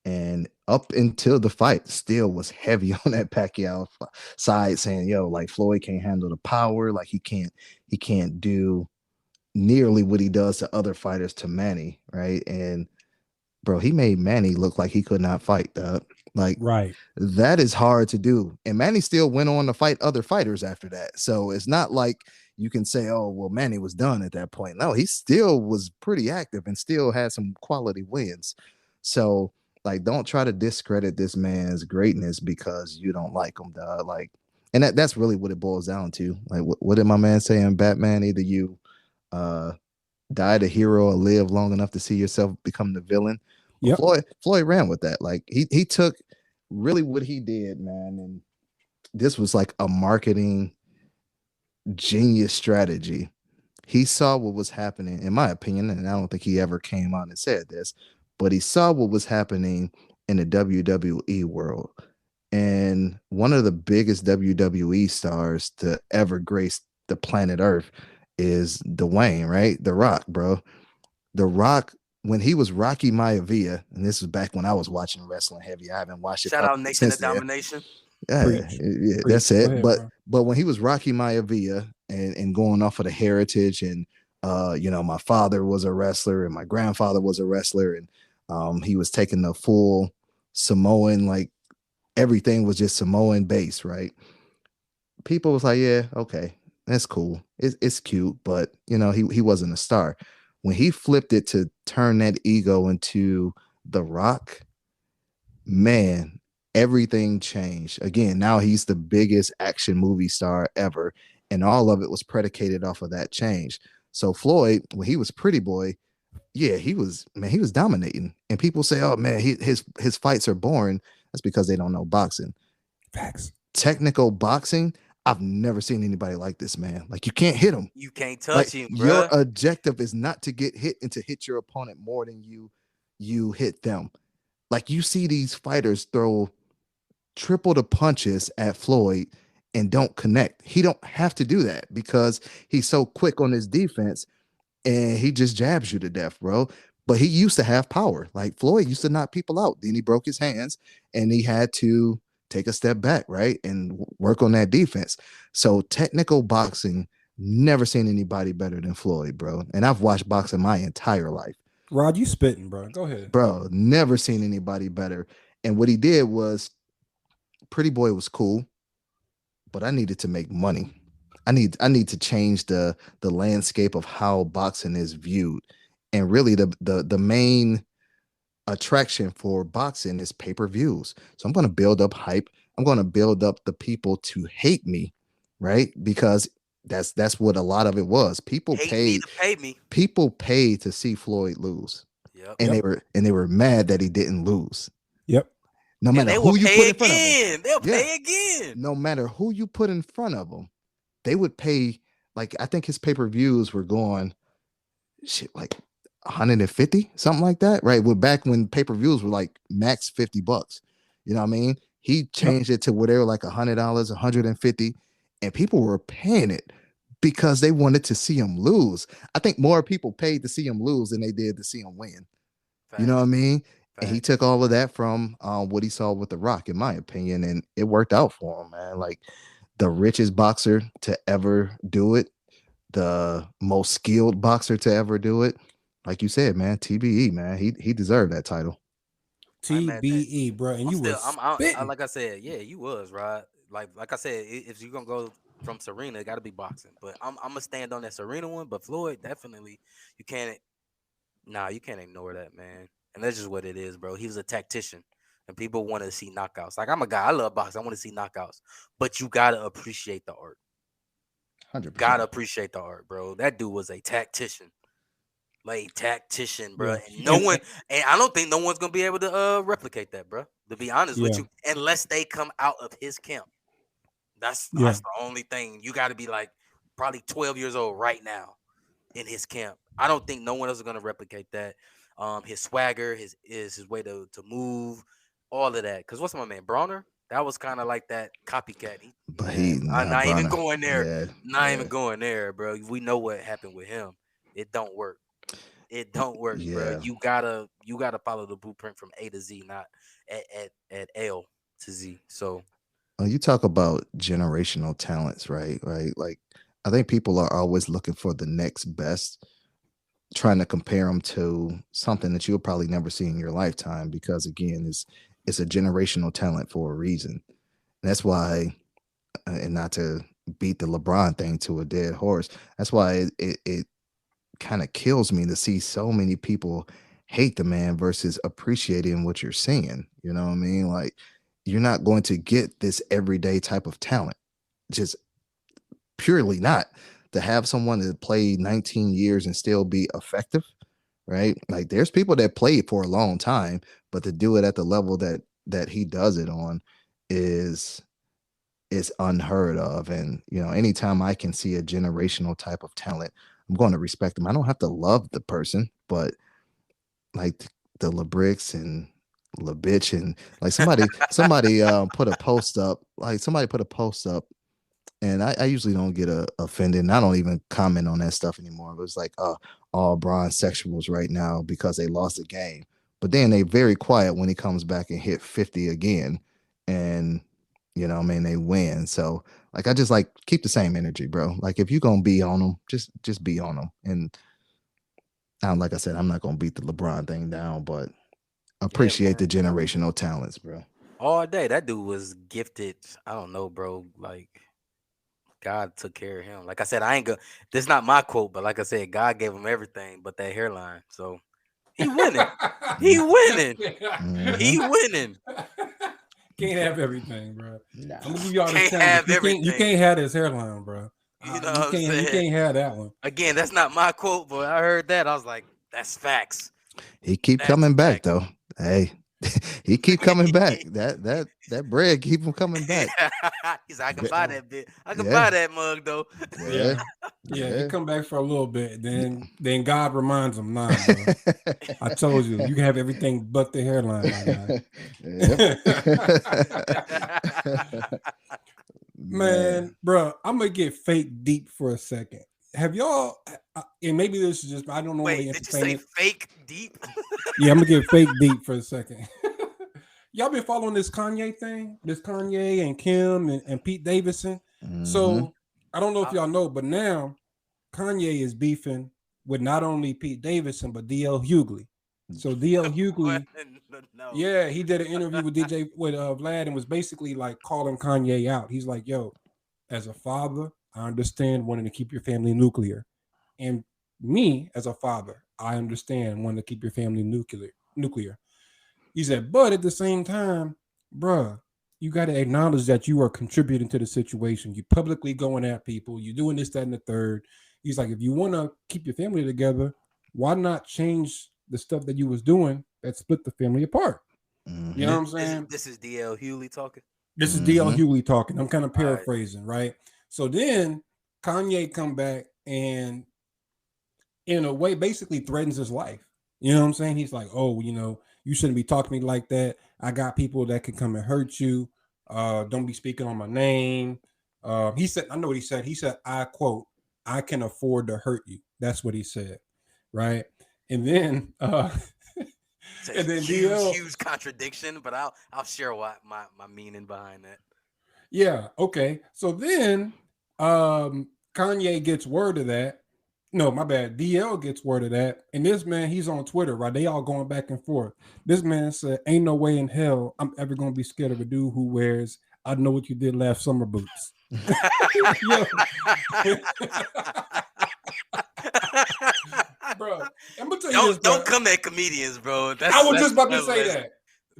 and up until the fight still was heavy on that Pacquiao side, saying, yo, like Floyd can't handle the power, like he can't do nearly what he does to other fighters to Manny, right? And bro, he made Manny look like he could not fight. Like Right. that is hard to do. And Manny still went on to fight other fighters after that. So it's not like you can say, oh, well, Manny was done at that point. No, he still was pretty active and still had some quality wins. So, like, don't try to discredit this man's greatness because you don't like him, dog. Like, and that's really what it boils down to. Like, what did my man say in Batman? Either you uh die the hero or live long enough to see yourself become the villain. But Yep. Floyd ran with that. Like he took really what he did, man, and this was like a marketing genius strategy. He saw what was happening, in my opinion, and I don't think he ever came out and said this, but he saw what was happening in the WWE world. And one of the biggest WWE stars to ever grace the planet Earth is Dwayne, right? The Rock, bro. The Rock, when he was Rocky Maivia, and this was back when I was watching wrestling heavy. I haven't watched it Shout out probably Nation since of then. Domination. Yeah, Preach. yeah, that's Preach. Go it. ahead, But bro. but when he was Rocky Maivia and going off of the heritage, and my father was a wrestler and my grandfather was a wrestler, and he was taking the full Samoan, like everything was just Samoan base, right? People was like, yeah, okay, that's cool. It's cute, but he wasn't a star. When he flipped it to turn that ego into The Rock, man, everything changed. Again, now he's the biggest action movie star ever, and all of it was predicated off of that change. So Floyd, when he was Pretty Boy, yeah, he was dominating. And people say, "Oh man, his fights are boring." That's because they don't know boxing. Facts. Technical boxing, I've never seen anybody like this man. Like you can't hit him. You can't Like touch him, your bruh. objective is not to get hit and to hit your opponent more than you hit them. Like you see these fighters throw triple the punches at Floyd and don't connect. He don't have to do that because he's so quick on his defense and he just jabs you to death, bro. But he used to have power. Like Floyd used to knock people out. Then he broke his hands and he had to take a step back, right? And work on that defense. So technical boxing, never seen anybody better than Floyd, bro. And I've watched boxing my entire life. Rod, you spitting, bro. Go ahead. Bro, never seen anybody better. And what he did was Pretty Boy was cool, but I needed to make money. I need to change the landscape of how boxing is viewed. And really the main attraction for boxing is pay-per-views. So I'm going to build up hype. I'm going to build up the people to hate me, right? Because that's what a lot of it was. People Hate me paid to pay me. people paid to see Floyd lose. Yep. And Yep. they were mad that he didn't lose. Yep. No And matter they will who you pay put in front of him. again. They'll Yeah. pay again. No matter who you put in front of him, they would pay. Like I think his pay-per-views were going shit like 150, something like that, right? Well, back when pay-per-views were like max $50. You know what I mean? He Yep. changed it to where they were like $100, 150, and people were paying it because they wanted to see him lose. I think more people paid to see him lose than they did to see him win. You know what I Facts. mean? And he Facts. took all of that from what he saw with The Rock, in my opinion, and it worked out for him, man. Like the richest boxer to ever do it, the most skilled boxer to ever do it. Like you said, man, TBE, man, he deserved that title. I ain't mad at that. TBE, bro, and I'm you still. was I spitting. like I said. Yeah, you was right. Like I said, if you're gonna go from Serena, it got to be boxing. But I'm gonna stand on that Serena one. But Floyd, definitely, you can't. Nah, you can't ignore that, man. And that's just what it is, bro. He was a tactician, and people want to see knockouts. Like I'm a guy. I love boxing. I want to see knockouts. But you gotta appreciate the art. You gotta 100%. appreciate the art, bro. That dude was a tactician. Like tactician, bro. Yeah, And no one, and I don't think no one's gonna be able to replicate that, bro. To be honest with yeah, you, unless they come out of his camp. yeah. That's the only thing. You got to be like probably 12 years old right now in his camp. I don't think no one else is gonna replicate that. His swagger, his way to move, all of that. Cause what's my man Bronner? That was kind of like that copycat. But Man, I'm not even Bronner, going there. yeah, Not yeah, even going there, bro. We know what happened with him. It don't work. It don't work, bro. yeah. You gotta follow the blueprint from A to Z, not at L to Z. So You talk about generational talents, right? Right. Like, I think people are always looking for the next best, trying to compare them to something that you'll probably never see in your lifetime. Because again, it's a generational talent for a reason. That's why, and not to beat the LeBron thing to a dead horse. That's why it kind of kills me to see so many people hate the man versus appreciating what you're seeing. You know what I mean? Like, you're not going to get this everyday type of talent. Just purely not. To have someone that played 19 years and still be effective, right? Like, there's people that played for a long time, but to do it at the level that he does it on is unheard of. And anytime I can see a generational type of talent, I'm going to respect them. I don't have to love the person, but like the LeBricks and LeBitch, and like somebody put a post up, and I usually don't get offended, and I don't even comment on that stuff anymore. It was like, all Bron sexuals right now because they lost a game, but then they very quiet when he comes back and hit 50 again, and I mean, they win. So like, I just like keep the same energy, bro. Like, if you're gonna be on them, just be on them. And like I said, I'm not gonna beat the LeBron thing down, but yeah, appreciate the man, generational talents, bro. all day that dude was gifted. I don't know, bro. Like God took care of him. Like I said, I ain't go. This is not my quote, but like I said, God gave him everything but that hairline. So he winning. He winning. Hmm. He winning. Can't have everything, bro. I'm gonna Nah. give y'all this Can't point, but have you everything. can't have this hairline, bro. You know You what I'm can't saying? have that one. Again, that's not my quote, but I heard that. I was like, that's facts. He keep That's coming back facts. though. Hey, he keep coming back. That bread keep him coming back. He's like, I can Be- buy So that bit. I can yeah, buy that mug though. yeah, yeah, yeah, he yeah. come back for a little bit, then God reminds him, nah, bro. I told you, you can have everything but the hairline, my guy. Yep. Man, Man. bro, I'm gonna get fake deep for a second. Have y'all? And maybe this is just I don't normally Wait, did you entertain say it. fake deep? Yeah, I'm gonna get fake deep for a second. Y'all been following this Kanye thing? This Kanye and Kim and Pete Davidson. Hmm. So I don't know if I, y'all know, but now Kanye is beefing with not only Pete Davidson but DL Hughley. So DL what? Hughley, No. yeah, he did an interview with DJ with Vlad and was basically like calling Kanye out. He's like, "Yo, as a father, I understand wanting to keep your family nuclear, and me as a father, I understand wanting to keep your family nuclear. Nuclear." He said, but at the same time, bruh, you got to acknowledge that you are contributing to the situation. You publicly going at people. You doing this, that, and the third. He's like, if you want to keep your family together, why not change the stuff that you was doing that split the family apart? You know Hmm. what I'm This is saying? this is DL Hewley talking. This is DL Hmm. Hughley talking. I'm kind of All right. paraphrasing, right? So then Kanye come back and in a way basically threatens his life. You know what I'm saying? He's like, oh, you shouldn't be talking to me like that. I got people that can come and hurt you. Don't be speaking on my name. He said, I know what he said. He said, I quote, I can afford to hurt you. That's what he said. Right. And then, It's a and then huge, DL, huge contradiction, but I'll share what my meaning behind that. yeah, okay. So then, Kanye gets word of that. No, my bad. DL gets word of that. And this man, he's on Twitter, right? They all going back and forth. This man said, ain't no way in hell I'm ever going to be scared of a dude who wears, I know what you did last summer boots. Yo, bro, I'm gonna tell you this, bro. Don't come at comedians, bro. I was That's just about to say unless that.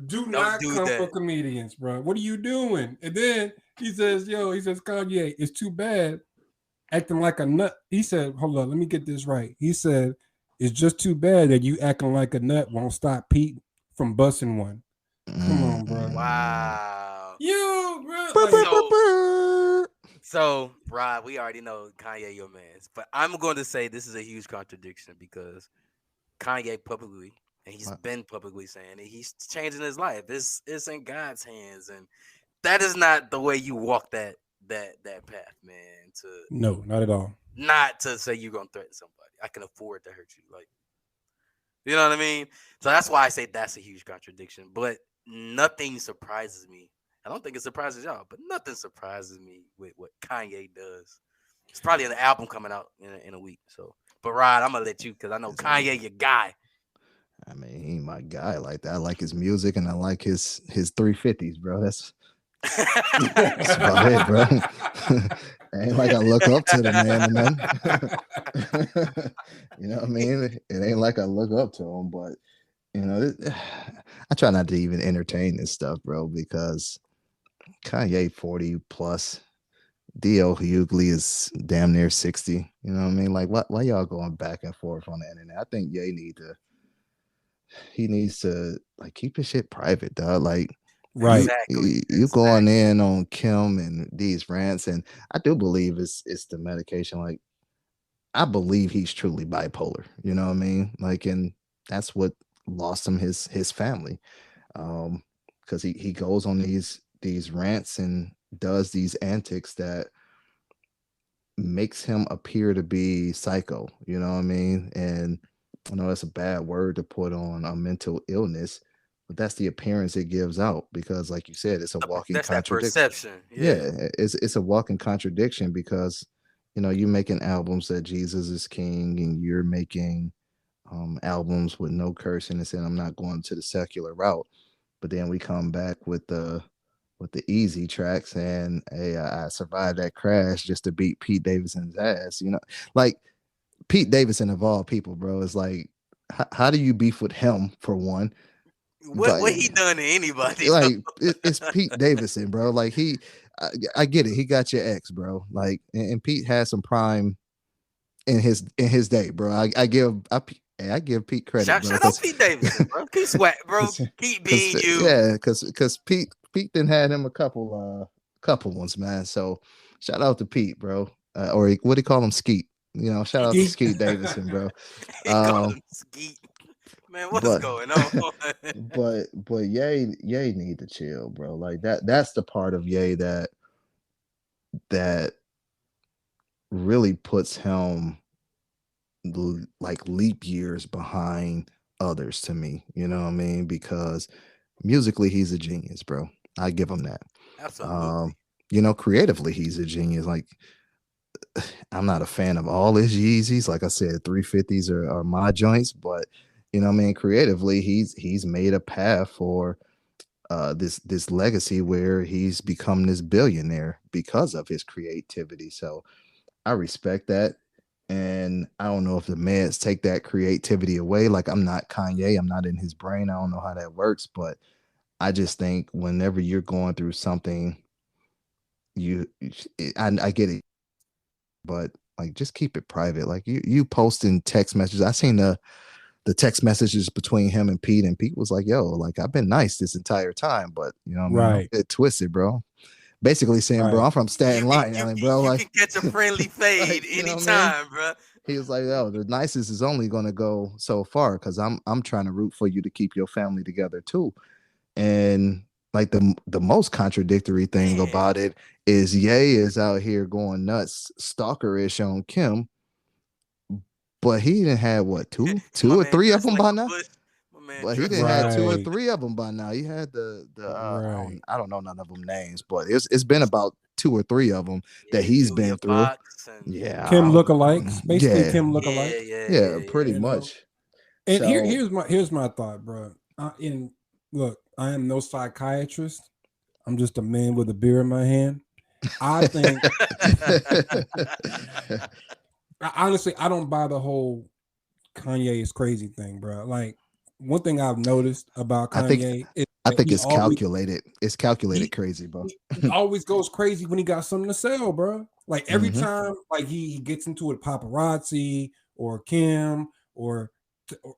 Do don't not do come for that. comedians, bro. What are you doing? And then he says, "Yo," he says, "Kanye, it's too bad acting like a nut." He said, "Hold on, let me get this right." He said, "It's just too bad that you acting like a nut won't stop Pete from busting one." Come on, bro. Mm. Wow. Yo, bro, Brr, brr, like, brr, So brr. Rod, we already know Kanye your man's, but I'm going to say this is a huge contradiction because Kanye publicly, and he's What? been publicly saying that he's changing his life. It's in God's hands, and that is not the way you walk that path, man. To no, not at all. not to say you're gonna threaten somebody. I can afford to hurt you, like you know what I mean. So that's why I say that's a huge contradiction. But nothing surprises me. I don't think it surprises y'all, but nothing surprises me with what Kanye does. It's probably an album coming out in a week. So, but Rod, I'm gonna let you because I know It's a Kanye, your guy. I mean, he ain't my guy like that. I like his music and I like his 350s, bro. That's about it, bro. Ain't like I look up to the man or nothing. You know what I mean? It ain't like I look up to him, but you know, I try not to even entertain this stuff, bro, because Kanye 40 plus, D.O. Hughley is damn near 60. You know what I mean? Like, why y'all going back and forth on the internet? I think Ye he needs to like keep his shit private, dog. Like Right. you going in on Kim and these rants, and I do believe it's the medication. Like I believe he's truly bipolar. You know what I mean? Like, and that's what lost him his family. Because he goes on these rants and does these antics that makes him appear to be psycho. You know what I mean? And I know that's a bad word to put on a mental illness, but that's the appearance it gives out because, like you said, it's a walking That's that contradiction. perception. Yeah. Yeah, it's a walking contradiction because you're making albums that Jesus is king, and you're making albums with no cursing and saying I'm not going to the secular route. But then we come back with the easy tracks and hey, I survived that crash just to beat Pete Davidson's ass. Like Pete Davidson of all people, bro. Is like, how do you beef with him for one? But What he done to anybody though? like it's Pete Davidson, bro. Like I get it. He got your ex, bro. Like and Pete had some prime in his day, bro. I give Pete credit, bro, Shout out Pete Davidson, bro. Keep sweat, bro. Keep because being you. yeah, because Pete then had him a couple ones, man. So shout out to Pete, bro. Or what do you call him, Skeet? Shout out to Geek. Skeet Davidson, bro. He called Um, him Skeet. Man, what's but going on? but Ye need to chill, bro. Like that's the part of Ye that really puts him like leap years behind others to me. You know what I mean? Because musically he's a genius, bro. I give him that. Absolutely. Um, creatively he's a genius. Like I'm not a fan of all his Yeezys. Like I said, 350s are my joints, but I mean, creatively he's made a path for this legacy where he's become this billionaire because of his creativity. So I respect that. And I don't know if the meds take that creativity away. Like I'm not Kanye, I'm not in his brain. I don't know how that works, but I just think whenever you're going through something, you I get it, but like just keep it private. Like you posting text messages. I seen the text messages between him and Pete was like, yo, like I've been nice this entire time, but what I mean, don't Right. get twisted, bro. Basically saying, bro, Right. I'm from You Staten can Island, bro. you Like, can catch a friendly fade like what I mean? anytime, bro. He was like, "Oh, the nicest is only going to go so far because I'm trying to root for you to keep your family together too." And like the most contradictory thing Man, about it is Ye is out here going nuts, stalkerish on Kim, but he didn't have what my two or man three of dressed them like by a now. bush. My man But he dressed didn't like have a two or bush. Right. three of them by now. He had the Right. I don't know none of them names, but it's been about two or three of them that Yeah, he's Julia been through. Fox and Yeah, Kim lookalikes, basically yeah, Kim yeah, lookalikes. yeah, yeah, yeah, pretty yeah. You know. much. And So here's my thought, bro. In look, I am no psychiatrist. I'm just a man with a beer in my hand. I think honestly, I don't buy the whole Kanye is crazy thing, bro. Like one thing I've noticed about I think Kanye is I that think it's calculated. It's calculated he, crazy, bro. he always goes crazy when he got something to sell, bro. Like every Hmm. time, like he gets into it, paparazzi or Kim or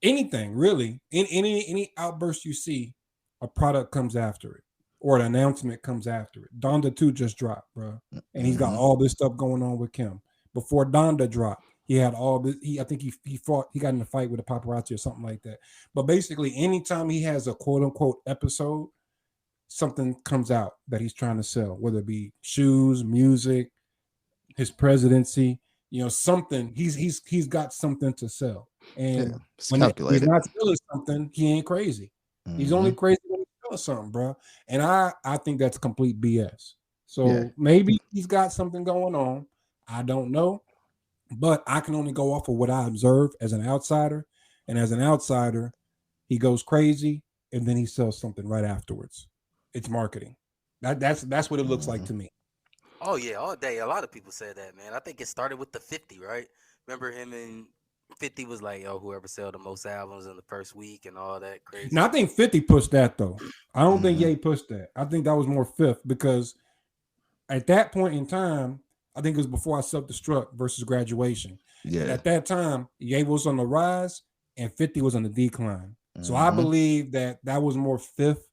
anything really, in any outburst you see, a product comes after it or an announcement comes after it. Donda 2 just dropped, bro, and he's got Hmm. all this stuff going on with Kim. Before Donda dropped, he had all this. I think he fought. He got in a fight with a paparazzi or something like that. But basically, anytime he has a quote unquote episode, something comes out that he's trying to sell, whether it be shoes, music, his presidency, something. He's got something to sell. Yeah, And it's when he's calculated. not selling something, he ain't crazy. He's only Hmm. crazy when he's selling something, bro. And I think that's complete BS. Yeah. So maybe he's got something going on. I don't know, but I can only go off of what I observe as an outsider. And as an outsider, he goes crazy and then he sells something right afterwards. It's marketing. That's what it looks like Hmm. to me. Oh yeah, all day. A lot of people said that, man. I think it started with the 50, right? Remember him and 50 was like, oh, whoever sell the most albums in the first week and all that Now I crazy. think 50 pushed that though. I don't think Hmm. Ye pushed that. I think that was more fifth because at that point in time, I think it was before I self-destruct versus graduation. And Yeah. at that time, Ye was on the rise and 50 was on the decline. So I Hmm. believe that was more fifth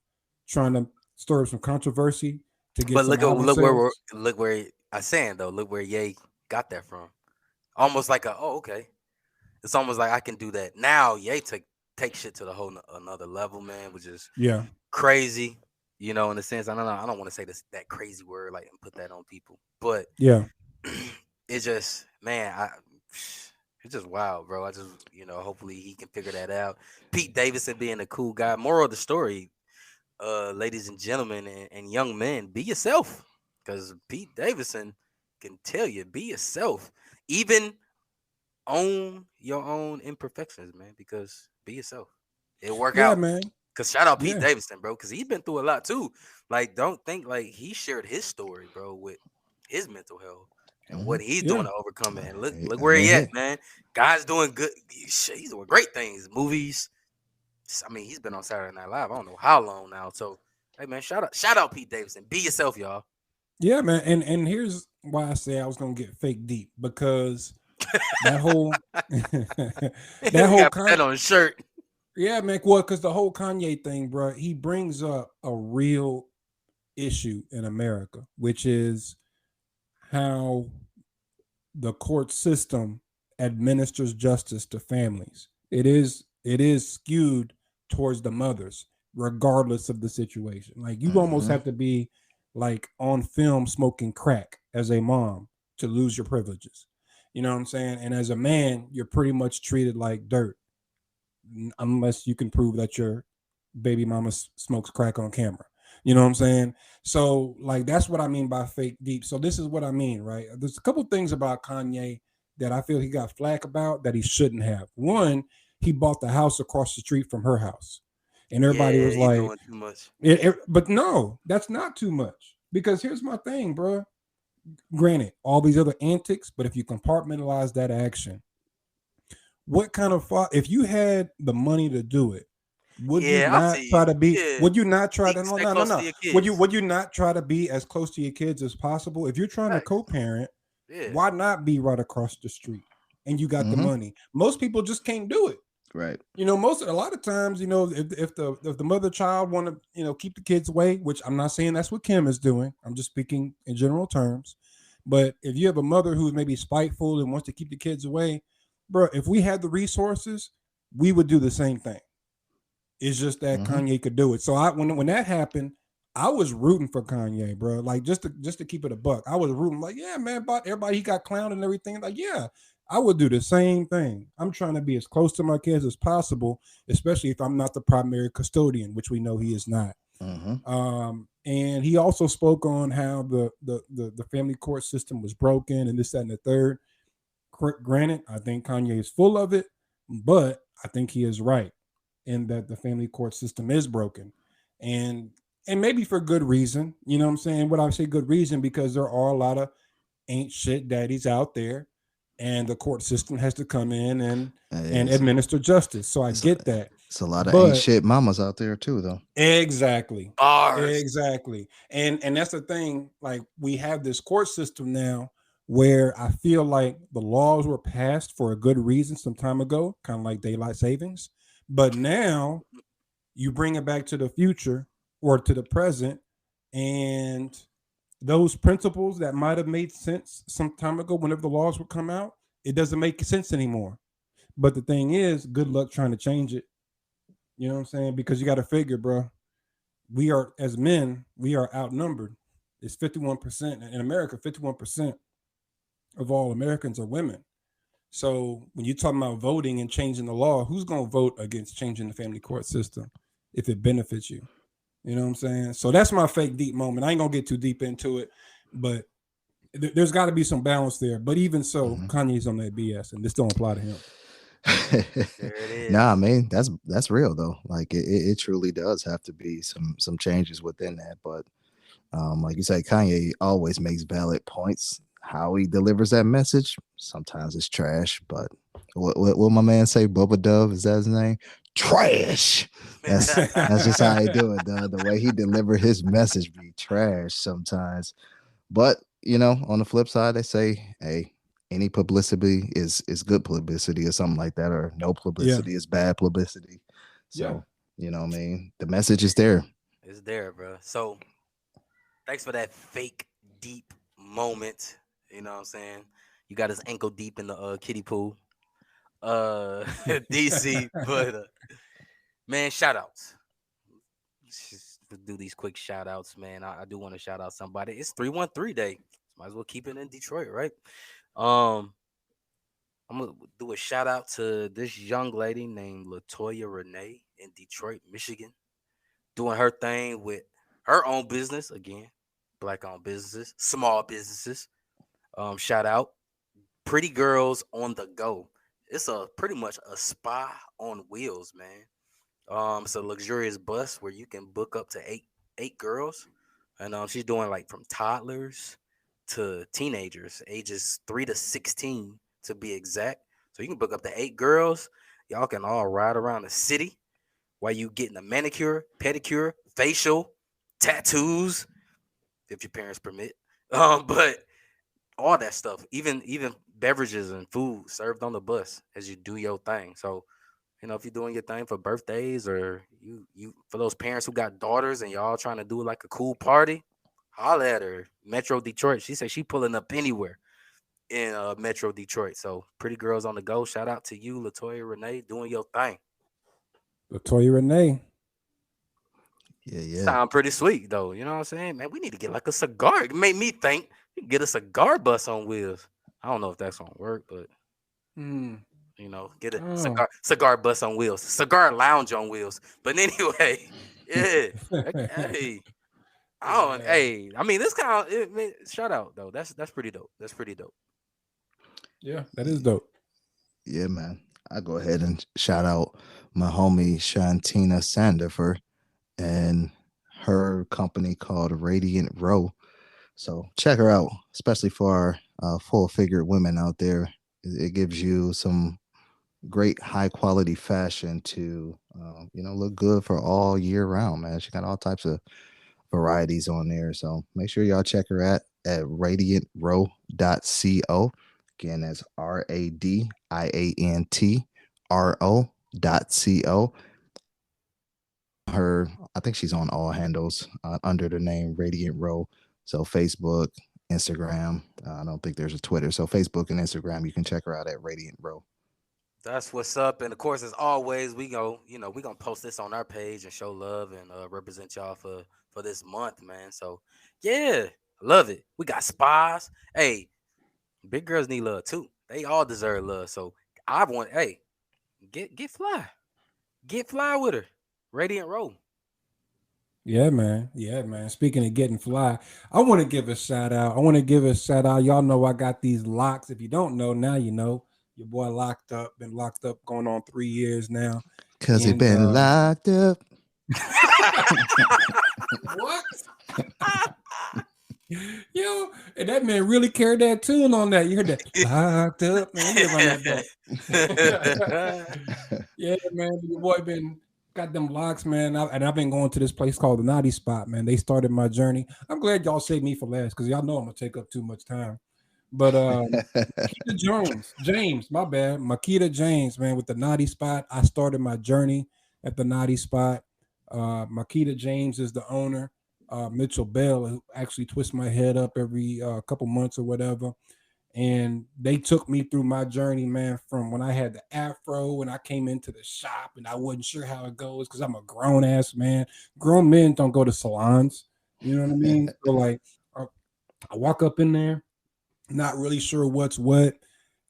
trying to stir up some controversy to get But some album sales. look where I saying though, look where Ye got that from. Almost like okay. It's almost like I can do that now. Ye take shit to the whole another level, man, which is Yeah. crazy. In a sense, I don't want to say this that crazy word like and put that on people, but Yeah. it's just man, it's just wild, bro. I just hopefully he can figure that out. Pete Davidson being a cool guy. Moral of the story, ladies and gentlemen and young men, be yourself, because Pete Davidson can tell you be yourself, even own your own imperfections, man. Because be yourself, it'll work Yeah, out. man. Cause shout out Pete Yeah. Davidson, bro, because he's been through a lot too. Like, don't think like he shared his story, bro, with his mental health and Hmm. what he's doing Yeah. to overcome it. And look I where mean, he at, hey, man. Guy's doing good. He's doing great things. Movies. I mean, he's been on Saturday Night Live. I don't know how long now. So, hey, man, shout out Pete Davidson. Be yourself, y'all. Yeah, man. And here's why I say I was gonna get fake deep because that whole that We whole got to put that con on a shirt. yeah, man. Well, because the whole Kanye thing, bro, he brings up a real issue in America, which is how the court system administers justice to families. It is skewed towards the mothers, regardless of the situation. Like you almost hmm have to be like on film smoking crack as a mom to lose your privileges. You know what I'm saying? And as a man, you're pretty much treated like dirt unless you can prove that your baby mama smokes crack on camera. You know what I'm saying? So, like, that's what I mean by fake deep. So, this is what I mean, right? There's a couple things about Kanye that I feel he got flack about that he shouldn't have. One, he bought the house across the street from her house, and everybody Yeah, was he like, doing too much. but no, that's not too much. Because here's my thing, bro. Granted, all these other antics, but if you compartmentalize that action, what kind of if you had the money to do it, would you Yeah, I not see try you. to be Yeah, would you not try to no stay no no close no to your would you kids. would you not try to be as close to your kids as possible? If you're trying to Facts. co-parent, Yeah. why not be right across the street and you got the hmm money? Most people just can't do it. Right. A lot of times, if the mother child want to, keep the kids away, which I'm not saying that's what Kim is doing. I'm just speaking in general terms. But if you have a mother who's maybe spiteful and wants to keep the kids away, bro, if we had the resources, we would do the same thing. It's just that Hmm. Kanye could do it. So when that happened, I was rooting for Kanye, bro. Like just to keep it a buck, I was rooting. Like, yeah, man, but everybody he got clowned and everything. Like, yeah, I would do the same thing. I'm trying to be as close to my kids as possible, especially if I'm not the primary custodian, which we know he is not. Mm-hmm. And he also spoke on how the family court system was broken and this, that, and the third. Granted, I think Kanye is full of it, but I think he is right in that the family court system is broken. And and maybe for good reason. You know what I'm saying? What I say good reason because there are a lot of ain't shit daddies out there and the court system has to come in and It's, administer justice. So I it's, get that. it's a lot of ain't But shit mamas out there too, though. exactly. Bars. Exactly. And that's the thing. Like we have this court system now where I feel like the laws were passed for a good reason some time ago, kind of like daylight savings. But now you bring it back to the future or to the present, and those principles that might have made sense some time ago, whenever the laws would come out, it doesn't make sense anymore. But the thing is, good luck trying to change it. You know what I'm saying? Because you got to figure, bro, we are as men, we are outnumbered. It's 51% in America. 51% of all Americans are women. So when you're talking about voting and changing the law, who's going to vote against changing the family court system if it benefits you? You know what I'm saying? So that's my fake deep moment. I ain't gonna get too deep into it, but there's got to be some balance there. But even so, Mm-hmm. Kanye's on that BS, and this don't apply to him. There it Nah, is. man, that's real though. Like it truly does have to be some changes within that. But like you say, Kanye always makes valid points. How he delivers that message, sometimes it's trash. But what my man say? Bubba Dove, is that his name? Trash. That's just how he do it. The way he deliver his message be trash sometimes. But on the flip side, they say, hey, any publicity is good publicity or something like that, or no Yeah, publicity is bad publicity. yeah, So, what I mean? The message is there. It's there, bro. So thanks for that fake deep moment. You know what I'm saying? You got his ankle deep in the kiddie pool. DC, but man, shout outs. Just do these quick shout outs, man. I do want to shout out somebody. It's 313 day. Might as well keep it in Detroit, right? Um, I'm gonna do a shout out to this young lady named Latoya Renee in Detroit, Michigan, doing her thing with her own business again, black owned businesses, small businesses. Shout out, Pretty Girls on the Go. It's a pretty much a spa on wheels, man. It's a luxurious bus where you can book up to eight girls, and she's doing like from toddlers to teenagers, ages 3 to 16 to be exact. So you can book up to 8 girls. Y'all can all ride around the city while you getting a manicure, pedicure, facial, tattoos, if your parents permit. But all that stuff, even beverages and food served on the bus as you do your thing. So if you're doing your thing for birthdays or you for those parents who got daughters and y'all trying to do like a cool party, holla at her. Metro Detroit. She said she pulling up anywhere in Metro Detroit. So Pretty Girls on the Go. Shout out to you, Latoya Renee, doing your thing. Latoya Renee. Yeah, yeah. Sound pretty sweet though. You know what I'm saying? Man, we need to get like a cigar. It made me think we can get a cigar bus on wheels. I don't know if that's gonna work, but Hmm. get a Oh. cigar bus on wheels, cigar lounge on wheels. But anyway, yeah. Hey, I don't. Yeah. Hey, I mean, this kind of shout out though. That's pretty dope. That's pretty dope. Yeah, that is dope. Yeah, man. I go ahead and shout out my homie Shantina Sandifer and her company called Radiant Row. So check her out, especially for our full figured women out there. It gives you some great high quality fashion to look good for all year round, man. She got all types of varieties on there. So make sure y'all check her at radiantrow.co. Again, that's RADIANTRO.co. Her, I think she's on all handles under the name Radiant Row. So Facebook, Instagram. I don't think there's a Twitter. So Facebook and Instagram, you can check her out at Radiant Row. That's what's up. And of course, as always, we gonna post this on our page and show love and represent y'all for this month, man. So yeah, I love it. We got spas. Hey, big girls need love too. They all deserve love. So I want, hey, get fly. Get fly with her. Radiant Row. Yeah, man. Yeah, man. Speaking of getting fly, I want to give a shout out. I want to give a shout out. Y'all know I got these locks. If you don't know, now you know. Your boy locked up, been locked up going on 3 years now. Cause he And been locked up. what? Yo, and that man really carried that tune on that. You heard that locked up, man. You run that back. Yeah, man. Your boy been got them locks, man. And I've been going to this place called the Naughty Spot, man. They started my journey. I'm glad y'all saved me for last because y'all know I'm gonna take up too much time. But Makita James, my bad. Makita James, man, with the Naughty Spot. I started my journey at the Naughty Spot. Makita James is the owner. Mitchell Bell, who actually twists my head up every couple months or whatever. And they took me through my journey, man, from when I had the afro and I came into the shop and I wasn't sure how it goes because I'm a grown ass man. Grown men don't go to salons. You know what I mean? So like I walk up in there, not really sure what's what.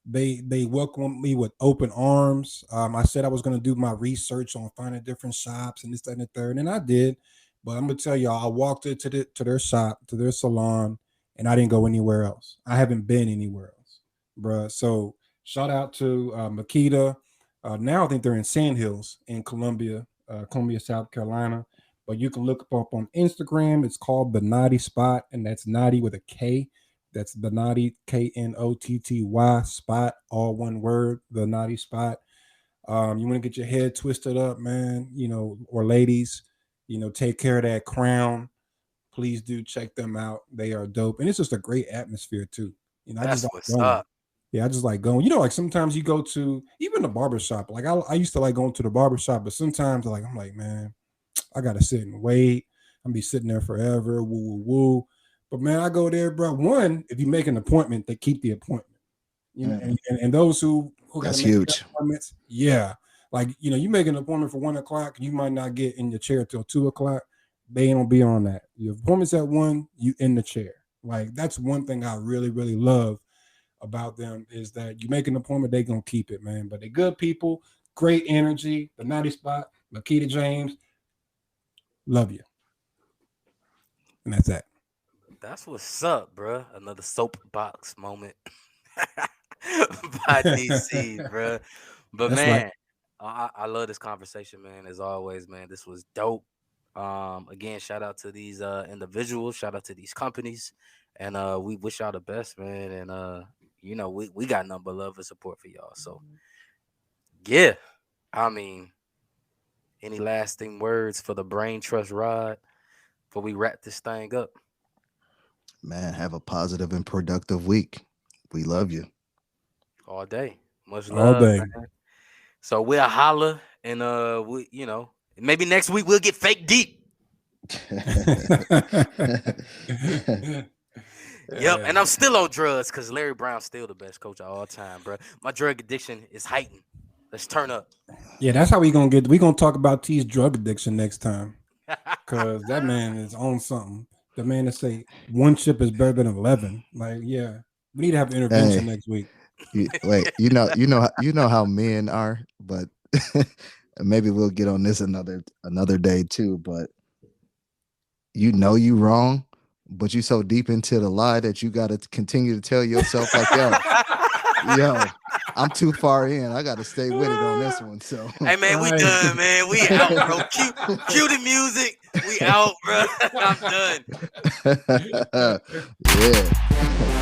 They welcomed me with open arms. I said I was going to do my research on finding different shops and this, that, and the third, and I did. But I'm gonna tell y'all, I walked into to their shop, to their salon, and I didn't go anywhere else. I haven't been anywhere else, bruh. So shout out to Makita. Now I think they're in Sand Hills in Columbia, South Carolina. But you can look up on Instagram. It's called the Naughty Spot, and that's Naughty with a K. That's the Naughty Knotty spot, all one word. The Naughty Spot. You want to get your head twisted up, man. You know, or ladies, you know, take care of that crown. Please do check them out. They are dope, and it's just a great atmosphere too. You know, I just That's like what's going. up. Yeah, I just like going. You know, like sometimes you go to even the barber shop. Like I used to like going to the barber shop, but sometimes like I'm like, man, I gotta sit and wait. I'm be sitting there forever. Woo woo woo. But man, I go there, bro. One, if you make an appointment, they keep the appointment. You know, and those who got That's to make huge. appointments, yeah. Like you know, you make an appointment for 1 o'clock, and you might not get in your chair till 2 o'clock. They ain't gonna be on that. Your appointment's at 1, you in the chair. Like that's one thing I really, really love about them is that you make an appointment, they gonna keep it, man. But they good people, great energy. The Naughty Spot, Makita James, love you, and that's that. That's what's up, bruh. Another soapbox moment by DC, bruh. But That's right. man, I love this conversation, man. As always, man, this was dope. Again, shout out to these individuals, shout out to these companies, and we wish y'all the best, man. And we got nothing but love and support for y'all. So yeah, I mean, any lasting words for the Brain Trust Rod before we wrap this thing up? Man, have a positive and productive week. We love you. All day. Much All love, day. man. So we'll holler and maybe next week we'll get fake deep. Yep, and I'm still on drugs because Larry Brown's still the best coach of all time, bro. My drug addiction is heightened. Let's turn up. Yeah, that's how we gonna get. We gonna talk about T's drug addiction next time, cause that man is on something. The man that say one chip is better than 11. Like, yeah, we need to have intervention Hey, next week. wait, you know how men are, but maybe we'll get on this another day too. But you know you wrong, but you so deep into the lie that you got to continue to tell yourself like, yo, I'm too far in. I got to stay with it on this one. So, Hey man, we Right. done, man. We out, bro. Cue the music. We out, bro. I'm done. yeah.